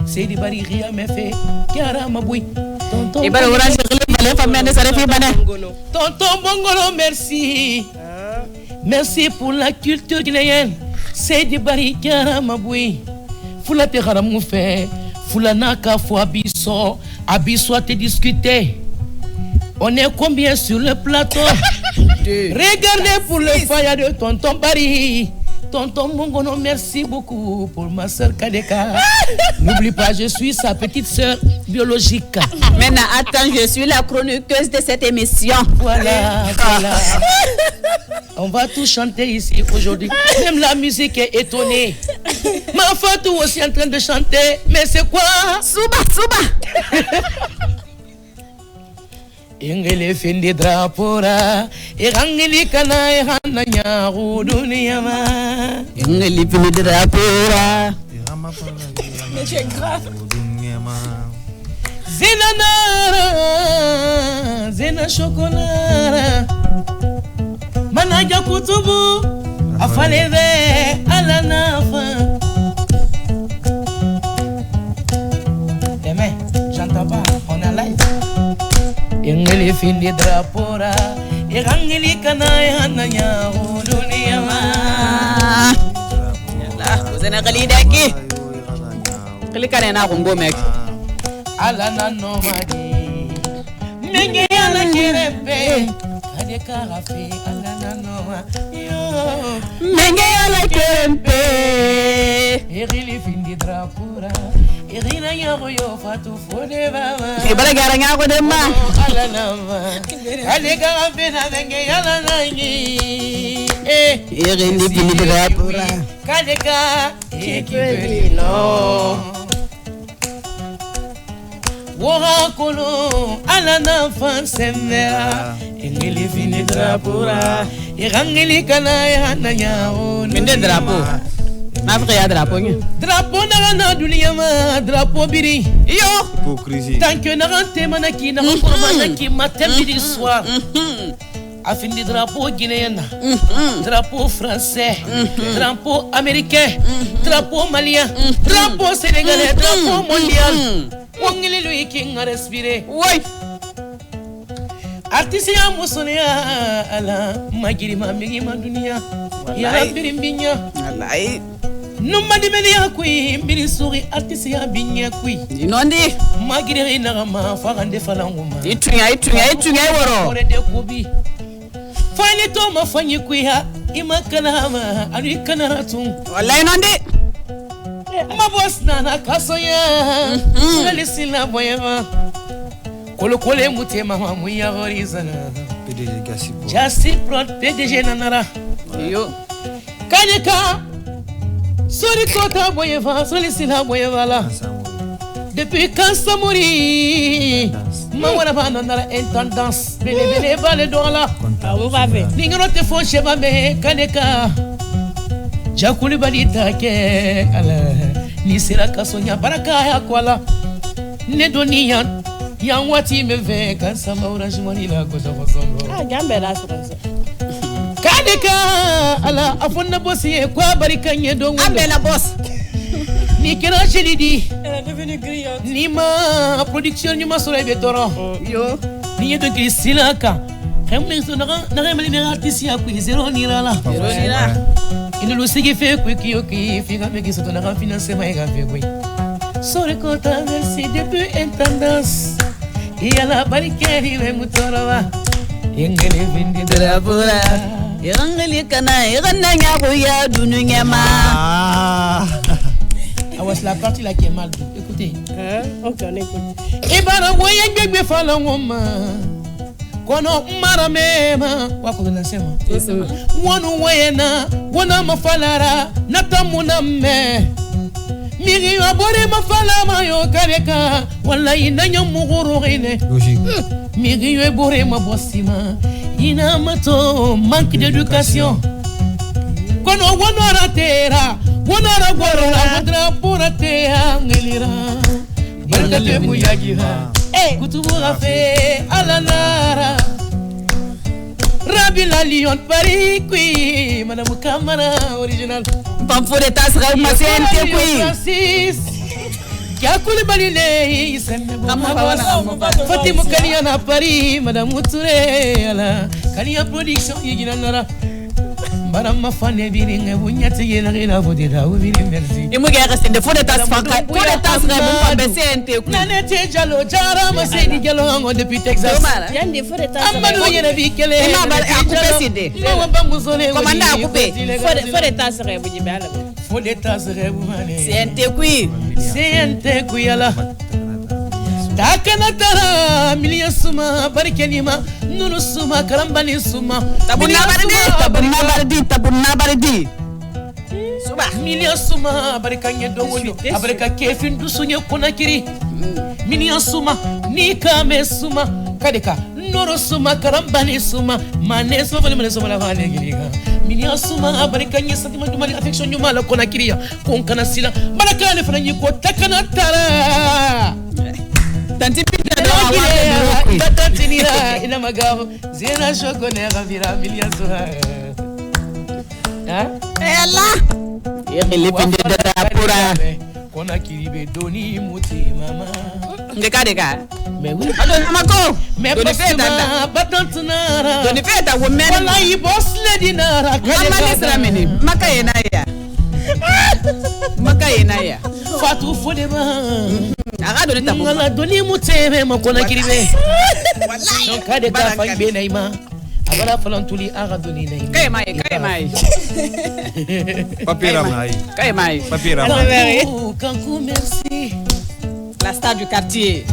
Seydi Bari ria me fe kiara mabui tonton e bara Orange le fa mene sare fi bana tonton Bongolo merci merci pour la culture guinéenne Seydi Bari kiara mabui fula te haramu fe fula naka fo abiso te discuter. On est combien sur le plateau? Regardez pour le foyer de tonton Barry. Tonton Mongono, merci beaucoup pour ma soeur Kadeka. N'oublie pas, je suis sa petite soeur biologique. Maintenant, attends, je suis la chroniqueuse de cette émission. Voilà. On va tout chanter ici aujourd'hui. Même la musique est étonnée. Ma Fatou aussi en train de chanter. Mais c'est quoi? Souba. Ingele fendi drapora irangili kana hana nyaru dunia ma ingeli fendi drapora zina chocolat manaja kutubu afaleve ala nafa demain j'entends pas on a live Ingeli findi drapora irangili kana hana dunia ma yalla uzena qalidaki qlikana na gombo mek ala na no madi menge ala kerepe kade karafe ala na no yo menge ala kerepe ingeli findi drapora irina yo fatu fode baba ibara garanga ko demma ala nama ale ga bena menge ala nangi irindi findi drapora kade ka ekibelino Wora kolo ala na fansemera ingeli fini drapura irangeli kana hana nyao minde drapo na frère drapo ngi drapo na dunia ma drapo biri yo hypocrisie tant que na rante manaki na ko manaki matin midi soir afin de drapeau guinéen, drapeau français, drapeau américain, drapeau malien, drapeau sénégalais, drapeau mondial. On est lui qui a respiré. Oui. Artiste ya musonia ala magiri mamigi madunia ya birimbinya wallahi numadi media kui mbiri suri artiste ya binya kui inondi magiri na ma fagande falanguma itunya woro ore de kubi fani to ma fanyi kui ha imakana ma ari kana ratun wallahi inondi ma boss na kasoya salisila boyema Kolo mutema mamuya horizana PDG Gassipo Jassi prod PDG nanara yo Kanyeka Sori kota boyeva soli sila boyeva la Depuis quand ça mourit Mawana ba nanara intendance bele bale dola on va ver Ningro te fo cheba be Kanyeka Jakuli balita ke ala ni sira kasonya baraka ya kwala ne doniya Yang wati me ve kan sama Orange Money la ko jago songo gambe la so kadeka ala afonna bossi e kwa barikanye do ambe la boss ni kera chelidi elle est devenue griotte ni ma production ni ma solo be toro yo ni yedo kristilaka xamne so na remeli ne artiste ya ko zero ni la Il nous sait qu'il fait quoi qui fait que ça donne un financement et fait quoi. Sur le compte merci depuis intendance. Il y a la barricade il est moutonova. Ingene vindi de la bola. Irangeli kana irandanya boya dununyama. Ah ouais, c'est la partie là qui est mal. Écoutez. Ok, on écoute. Et bara voyez bébé fala ngoma. Kono mara mema wako tunasema. Wanu wayena, wana mafalara, natamuna me. Miri abore mafala mayo kareka, wallahi nanya mugurugine. Logique. Miri abore mabosima, ina mato manque d'éducation. Kono wana ratera, wana ragwara, wadra poratea ngelira. Barka te muyagira. Kutubura fe alanara. Rabi la Lyon Paris qui Madame Kamara original. Pampo de tas rauma CNT qui. Yakuli baline isemme Fatima Kaliana Paris Madame Moutouré ala Kalia production yigina nara. Madame Fane biringe bunyati yena vodira ubiri merci. Et moi gars c'est de faux de tas fanka. Faux de tas rauma be CNT qui. Nanete jalo jara masedi jalo ngo depuis Texas. Yann des faux de tas. Amadou yena bikele. Et ma ba a coupé CD. Commande a coupé. Faux de tas serait bu jibala. Faux de tas serait bu mané. CNT qui. CNT qui ala. Takana tara miliya suma barikenima nunu suma karambani suma tabunna bardi suba miliya suma barikanye dongoni abarika kefin dusunye kunakiri miliya suma ni kame suma kadeka nuru suma karambani suma maneso vale maneso mala vale giriga miliya suma abarikanye satima dumani affection nyuma la kunakiri konkana sila barakale franyi ko takana tara tanti Tatantinira ina magao zena shoko ne gavira miliya soha ela yele pende da pura kona kiribe doni muti mama deka mais oui ado mako mais pas batantunara doni feta wo men wallahi boss lady nara mama nisra meni maka yena ya fatu fodema aga doni tabu ngala doni muteme makona kiribe wallahi donc kade ka fa be naima abala falantuli aga doni naima kay mai Papira mai. kay mai Papira. Kankou merci la star du quartier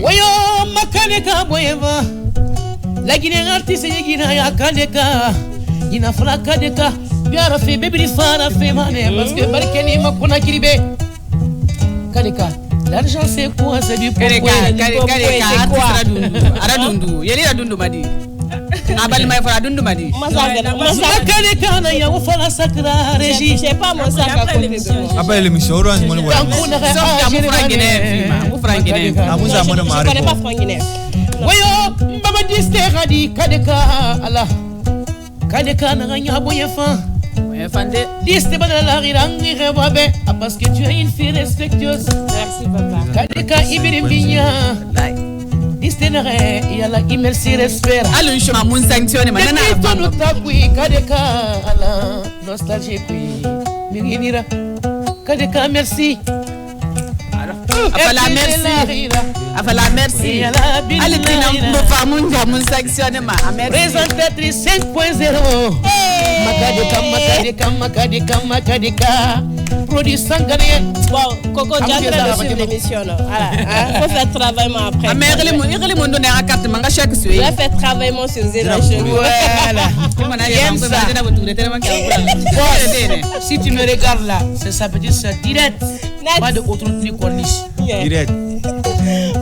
wayo makane ka boyeva la guinée artiste yigina ya kadeka ina fala kadeka biara fe bebri fara fe mane parce que barkeni makona kiribe kadeka. L'argent c'est quoi? C'est du pourquoi. Aradundu. Yeli radundu madi. Abali mai fara dundu madi. Masaka kana ya wafala sakra régie. Je sais pas moi ça Après l'émission Orange Money. Vous frangine. Amusa Money Mari. Je connais pas frangine. Wayo baba diste radi kadeka ala. Kadeka na nya boyefa. Fandé. Diste bana la rirangi rebabe parce que tu es une fille respectueuse. Merci papa. Kadeka ibirim binya. Diste nare yala imersi respect. Alun shoma mun sanctionne manana abano. Takui kadeka ala nostalgie kui. Mirinira. Kadeka merci. Afala merci. Afala merci. Alitina mbofa munja mun sanctionne ma. Présentatrice 5.0. Makadeka. Produit sangarien. Bon, Coco, tu es en train de suivre l'émission. Voilà. Faut faire travaillement après. Mais il monde donner à carte manga chaque soir. Tu vas faire travaillement sur Zéna chez nous. Voilà. Si tu me regardes là, c'est sa petite soeur direct. Pas de autre truc qu'on niche. Direct.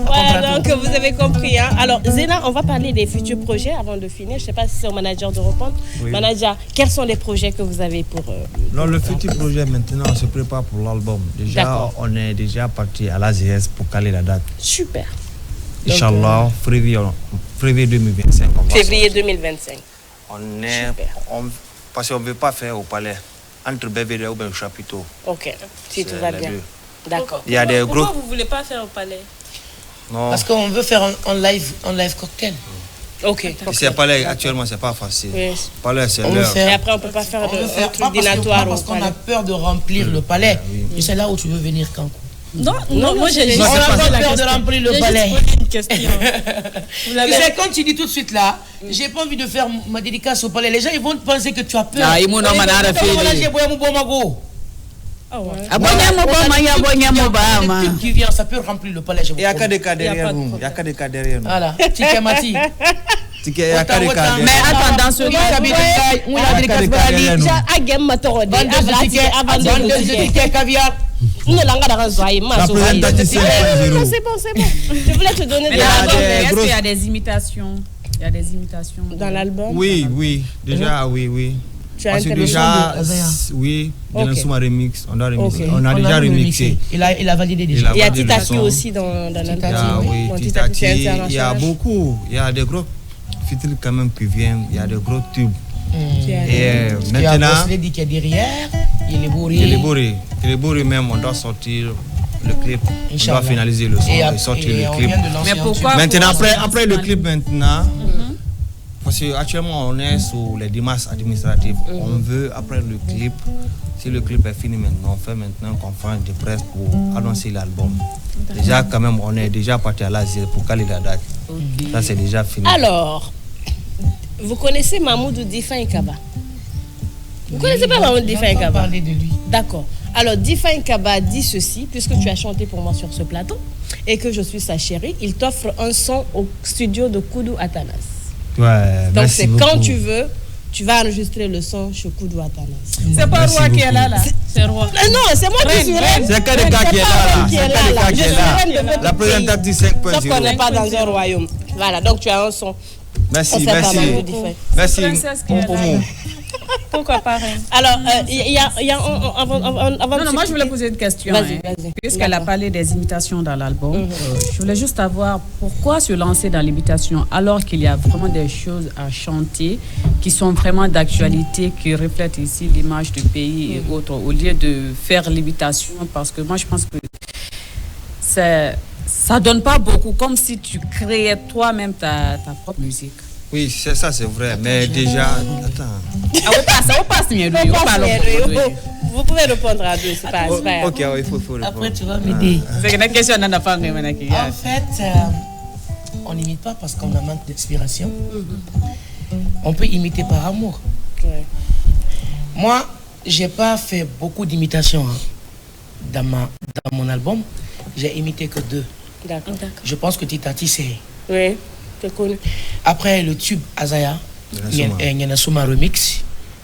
Voilà, donc vous avez compris. Hein? Alors, Zéna, on va parler des futurs projets avant de finir. Je ne sais pas si c'est au manager de répondre. Oui. Manager, quels sont les projets que vous avez pour... Non, le futur projet, maintenant, on se prépare pour l'album. Déjà, on est déjà parti à l'AZS pour caler la date. Super. Inch'Allah, février 2025. Février 2025. Parce qu'on ne veut pas faire au palais. Entre BVD ou le chapiteau. Ok, si tout va bien. D'accord. Il y a des Pourquoi vous ne voulez pas faire au palais? Non. Parce qu'on veut faire en live cocktail. Ok. C'est pas là, actuellement, c'est pas facile. Oui. Pas là, c'est l'heure. Et après, on peut pas faire de truc dînatoire. Parce qu'on a peur de remplir le palais. Et c'est là où tu veux venir, Kankou. Non, moi j'ai on n'a pas peur de remplir le palais. Une question. Tu sais, quand tu dis tout de suite là, j'ai pas envie de faire ma dédicace au palais. Les gens ils vont penser que tu as peur. Qui vient, ça peut remplir le palais. Il n'y a que des cas derrière nous. Il y a que des cas derrière nous. Voilà, Tika Mati. Mais attends, dans ce cas, c'est bon. Je voulais te donner est-ce qu'il y a des imitations? Il y a des imitations dans l'album? Oui. Déjà, oui. Parce que déjà, oui, on a remix. On a déjà remixé. Il a validé déjà. Il y a Titati aussi dans l'album. Oui, Titati. Il y a beaucoup. Il y a des gros feats quand même qui viennent. Il y a des gros tubes. Et maintenant, il dit qu'il y a derrière, il est bourré même, on doit sortir le clip, on doit finaliser le son et sortir le clip. Mais pourquoi maintenant, après le clip maintenant, parce qu'actuellement on est sous les démarches administratives, on veut après le clip, si le clip est fini maintenant, on fait maintenant une conférence de presse pour annoncer l'album. Déjà quand même, on est déjà parti à l'Asie pour caler la date. Ça c'est déjà fini. Alors, vous connaissez Mamoudou Difa Nkaba? Vous ne connaissez pas Mamoudou Difa Nkaba? Parler de lui. D'accord. Alors, Difa Nkaba dit ceci, puisque tu as chanté pour moi sur ce plateau et que je suis sa chérie, il t'offre un son au studio de Koudou Atanas. Ouais, donc, c'est beaucoup. Quand tu veux, tu vas enregistrer le son chez Koudou Atanas. C'est pas Roi qui est là. C'est Roi. Non, c'est moi qui suis reine. C'est que le gars qui est là. Je suis reine de votre la présentatrice 5.0. Sauf qu'on n'est pas dans un royaume. Voilà, donc tu as un son. Merci. Pourquoi pas reine? Alors, il y a avant non, moi je voulais poser une question. Vas-y. Puisqu'elle a parlé des imitations dans l'album, je voulais juste savoir pourquoi se lancer dans l'imitation alors qu'il y a vraiment des choses à chanter qui sont vraiment d'actualité, qui reflètent ici l'image du pays et autres, au lieu de faire l'imitation, parce que moi je pense que ça donne pas beaucoup, comme si tu créais toi-même ta propre musique. Oui, c'est ça, c'est vrai. Mais déjà, attends. Vous pouvez répondre à deux, c'est pas grave. Ok, il faut répondre. Après, tu vas m'aider. C'est une question en fait, on n'imite pas parce qu'on a manque d'inspiration. On peut imiter par amour. Moi, j'ai pas fait beaucoup d'imitations dans mon album. J'ai imité que 2. D'accord. Je pense que Titati, c'est... Oui. Connu. Après le tube Azaya, Nyanasuma remix.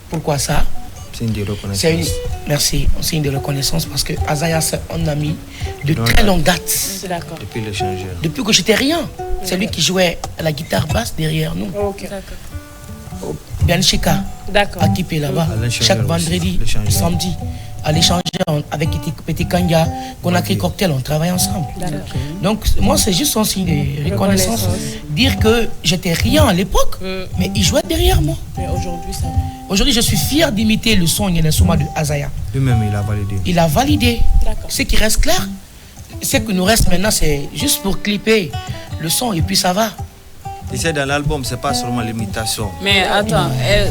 Pourquoi ça? C'est une de reconnaissance. Merci, c'est une de reconnaissance parce que Azaya, c'est un ami de très longue date. D'accord. Depuis l'échangeur. Depuis que j'étais rien. C'est lui qui jouait la guitare basse derrière nous. Ok. D'accord. Bien Chika. D'accord. À Kipé là-bas. Chaque vendredi, samedi. À l'échanger avec Petit Kanya, Conakry Cocktail, on travaille ensemble. Donc, moi, c'est juste un signe de reconnaissance. Dire que j'étais rien à l'époque, mais il jouait derrière moi. Mais aujourd'hui, ça va. Aujourd'hui, je suis fier d'imiter le son Nyanasuma de Azaya. Lui-même, il a validé. Il a validé. Ce qui reste clair, ce qui nous reste maintenant, c'est juste pour clipper le son et puis ça va. Et c'est dans l'album, c'est pas seulement l'imitation. Mais attends,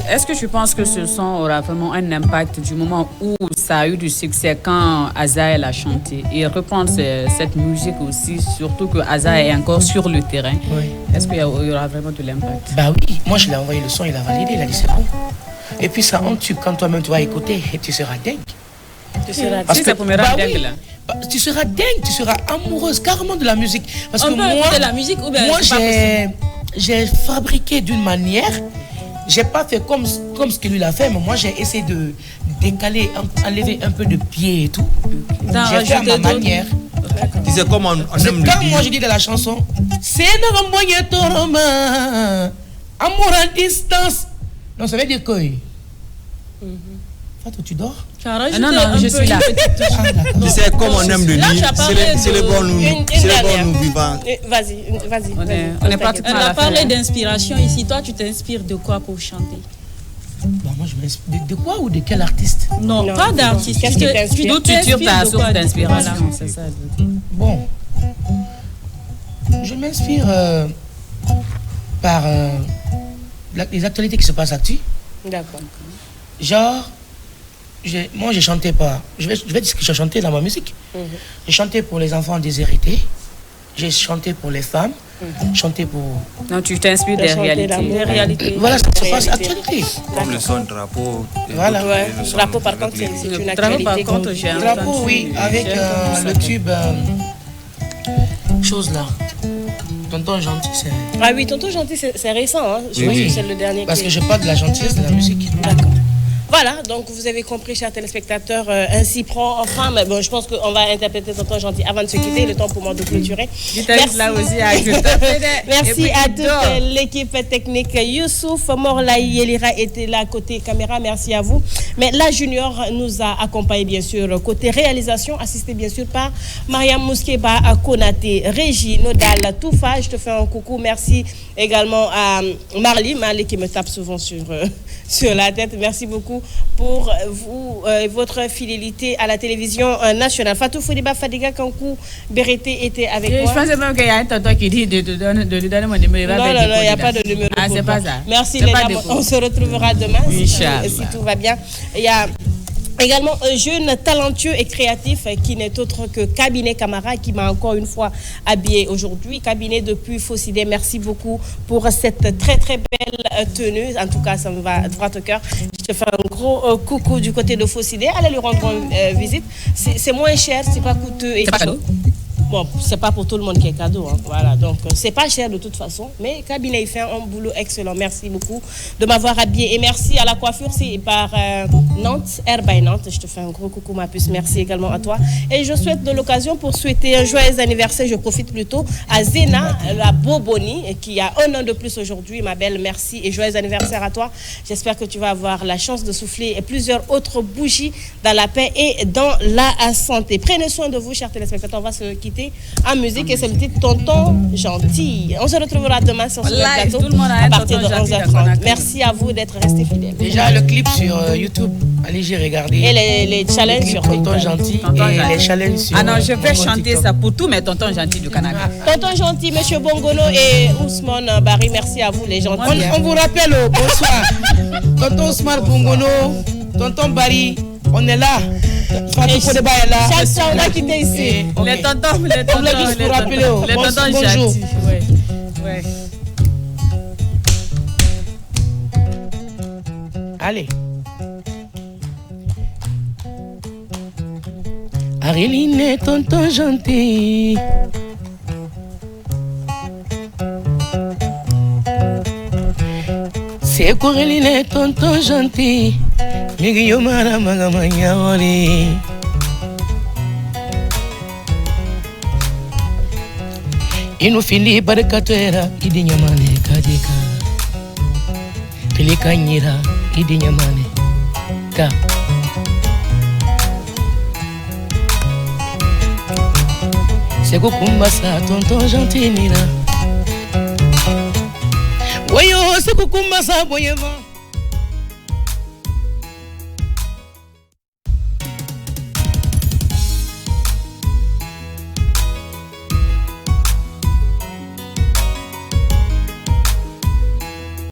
est-ce que tu penses que ce son aura vraiment un impact du moment où ça a eu du succès quand Azaya l'a chanté et reprendre cette musique aussi, surtout que Azaya est encore sur le terrain? Est-ce qu'il y aura vraiment de l'impact? Bah oui, moi je l'ai envoyé le son, il a validé, il a dit c'est bon. Et puis ça en tube, quand toi-même tu vas écouter, tu seras dingue. Tu seras dingue là. Tu seras dingue, tu seras amoureuse carrément de la musique. Parce on que peut moi, de la musique ou bien moi j'ai fabriqué d'une manière, j'ai pas fait comme ce qu'il lui a fait, mais moi j'ai essayé de décaler, enlever un peu de pied et tout. J'ai fait à ma manière. Tu sais comment on aime le quand moi je dis de la chanson, c'est amour à distance. Non, ça veut dire quoi? Fatou, tu dors? Non, je suis là. Tu sais comment on aime le dire, c'est les bons nous vivants. Vas-y. On est pratiquement à la fin. On a parlé d'inspiration ici. Toi, tu t'inspires de quoi pour chanter? Bah, moi, je m'inspire de quoi ou de quel artiste? Non, pas d'artiste. Qu'est-ce qui t'inspire? D'où tu tires ta source d'inspiration? C'est ça. Bon, je m'inspire par les actualités qui se passent actuelles. D'accord. Genre, moi je chantais pas. Je vais dire ce que j'ai chanté dans ma musique. J'ai chanté pour les enfants déshérités. J'ai chanté pour les femmes. Chanté pour... Non, tu t'inspires des réalités. Voilà, ça se passe actualité. Comme le son drapeau. Voilà. Drapeau, par contre, c'est une actualité. Par contre, j'ai drapeau, oui, avec le tube... chose là. Tonton Gentil, c'est... Ah oui, Tonton Gentil, c'est récent. Hein? Oui. C'est le dernier. Parce que je parle de la gentillesse de la musique. D'accord. Voilà, donc vous avez compris, chers téléspectateurs, ainsi prend enfin, mais bon, je pense qu'on va interpréter Tonton Gentil avant de se quitter, le temps pour moi de clôturer. Merci, là aussi merci à toute l'équipe technique. Youssouf, Morlaï, Yelira était là côté caméra, merci à vous. Mais la Junior nous a accompagnés, bien sûr, côté réalisation, assisté bien sûr par Mariam Mouskeba, Konaté, Régie, Nodal, Toufa, je te fais un coucou, merci également à Marley qui me tape souvent sur la tête, merci beaucoup pour vous, votre fidélité à la télévision nationale. Fatou Foudiba Fadiga Kankou Bérété était avec moi. Je pensais même qu'il y a un tonton qui dit de lui donner mon numéro. Non, il n'y a pas de numéro. Ah, c'est pas ça. Merci les dames, on se retrouvera demain si tout va bien. Il y a également un jeune talentueux et créatif qui n'est autre que Cabinet Camara qui m'a encore une fois habillé aujourd'hui. Cabinet depuis Fossidé, merci beaucoup pour cette très très belle tenue. En tout cas, ça me va droit au cœur. Je te fais un gros coucou du côté de Fossidé. Allez lui rendre visite. C'est moins cher, c'est pas coûteux. C'est pas cadeau. Bon, c'est pas pour tout le monde qui est cadeau, hein. Voilà, donc c'est pas cher de toute façon, mais Cabinet il fait un boulot excellent. Merci beaucoup de m'avoir habillé et merci à la coiffure, c'est par Nantes, Air by Nantes. Je te fais un gros coucou ma puce, merci également à toi. Et je souhaite de l'occasion pour souhaiter un joyeux anniversaire, je profite plutôt à Zena, la Boboni, qui a un an de plus aujourd'hui, ma belle, merci et joyeux anniversaire à toi. J'espère que tu vas avoir la chance de souffler plusieurs autres bougies dans la paix et dans la santé. Prenez soin de vous, chers téléspectateurs, on va se quitter en musique et c'est le titre Tonton Gentil. On se retrouvera demain sur ce plateau à partir de 11h30. Merci à vous d'être restés fidèles. Déjà le clip sur YouTube, allez y regarder. Et les challenges sur Tonton Gentil et les challenges sur... Ah non, je vais chanter ça pour tous mes tontons gentils du Canada. Tonton Gentil, Monsieur Bongono et Ousmane Barry, merci à vous les gens. On vous rappelle, bonsoir. Tonton Ousmane Bongono, Tonton Barry, on est là. Chaque fois, on a quitté ici. Les tontons gentils. Ouais. Allez. Ariline, tonton gentil. C'est Coréline, tonton gentil. Miguel Mara Magamanyawari. Inufili barkatera idinyamane kadika. Pilikanyira idinyamane ka. C'est kukumbasa tonton gentil nira. Wayo c'est kukumbasa boyeva.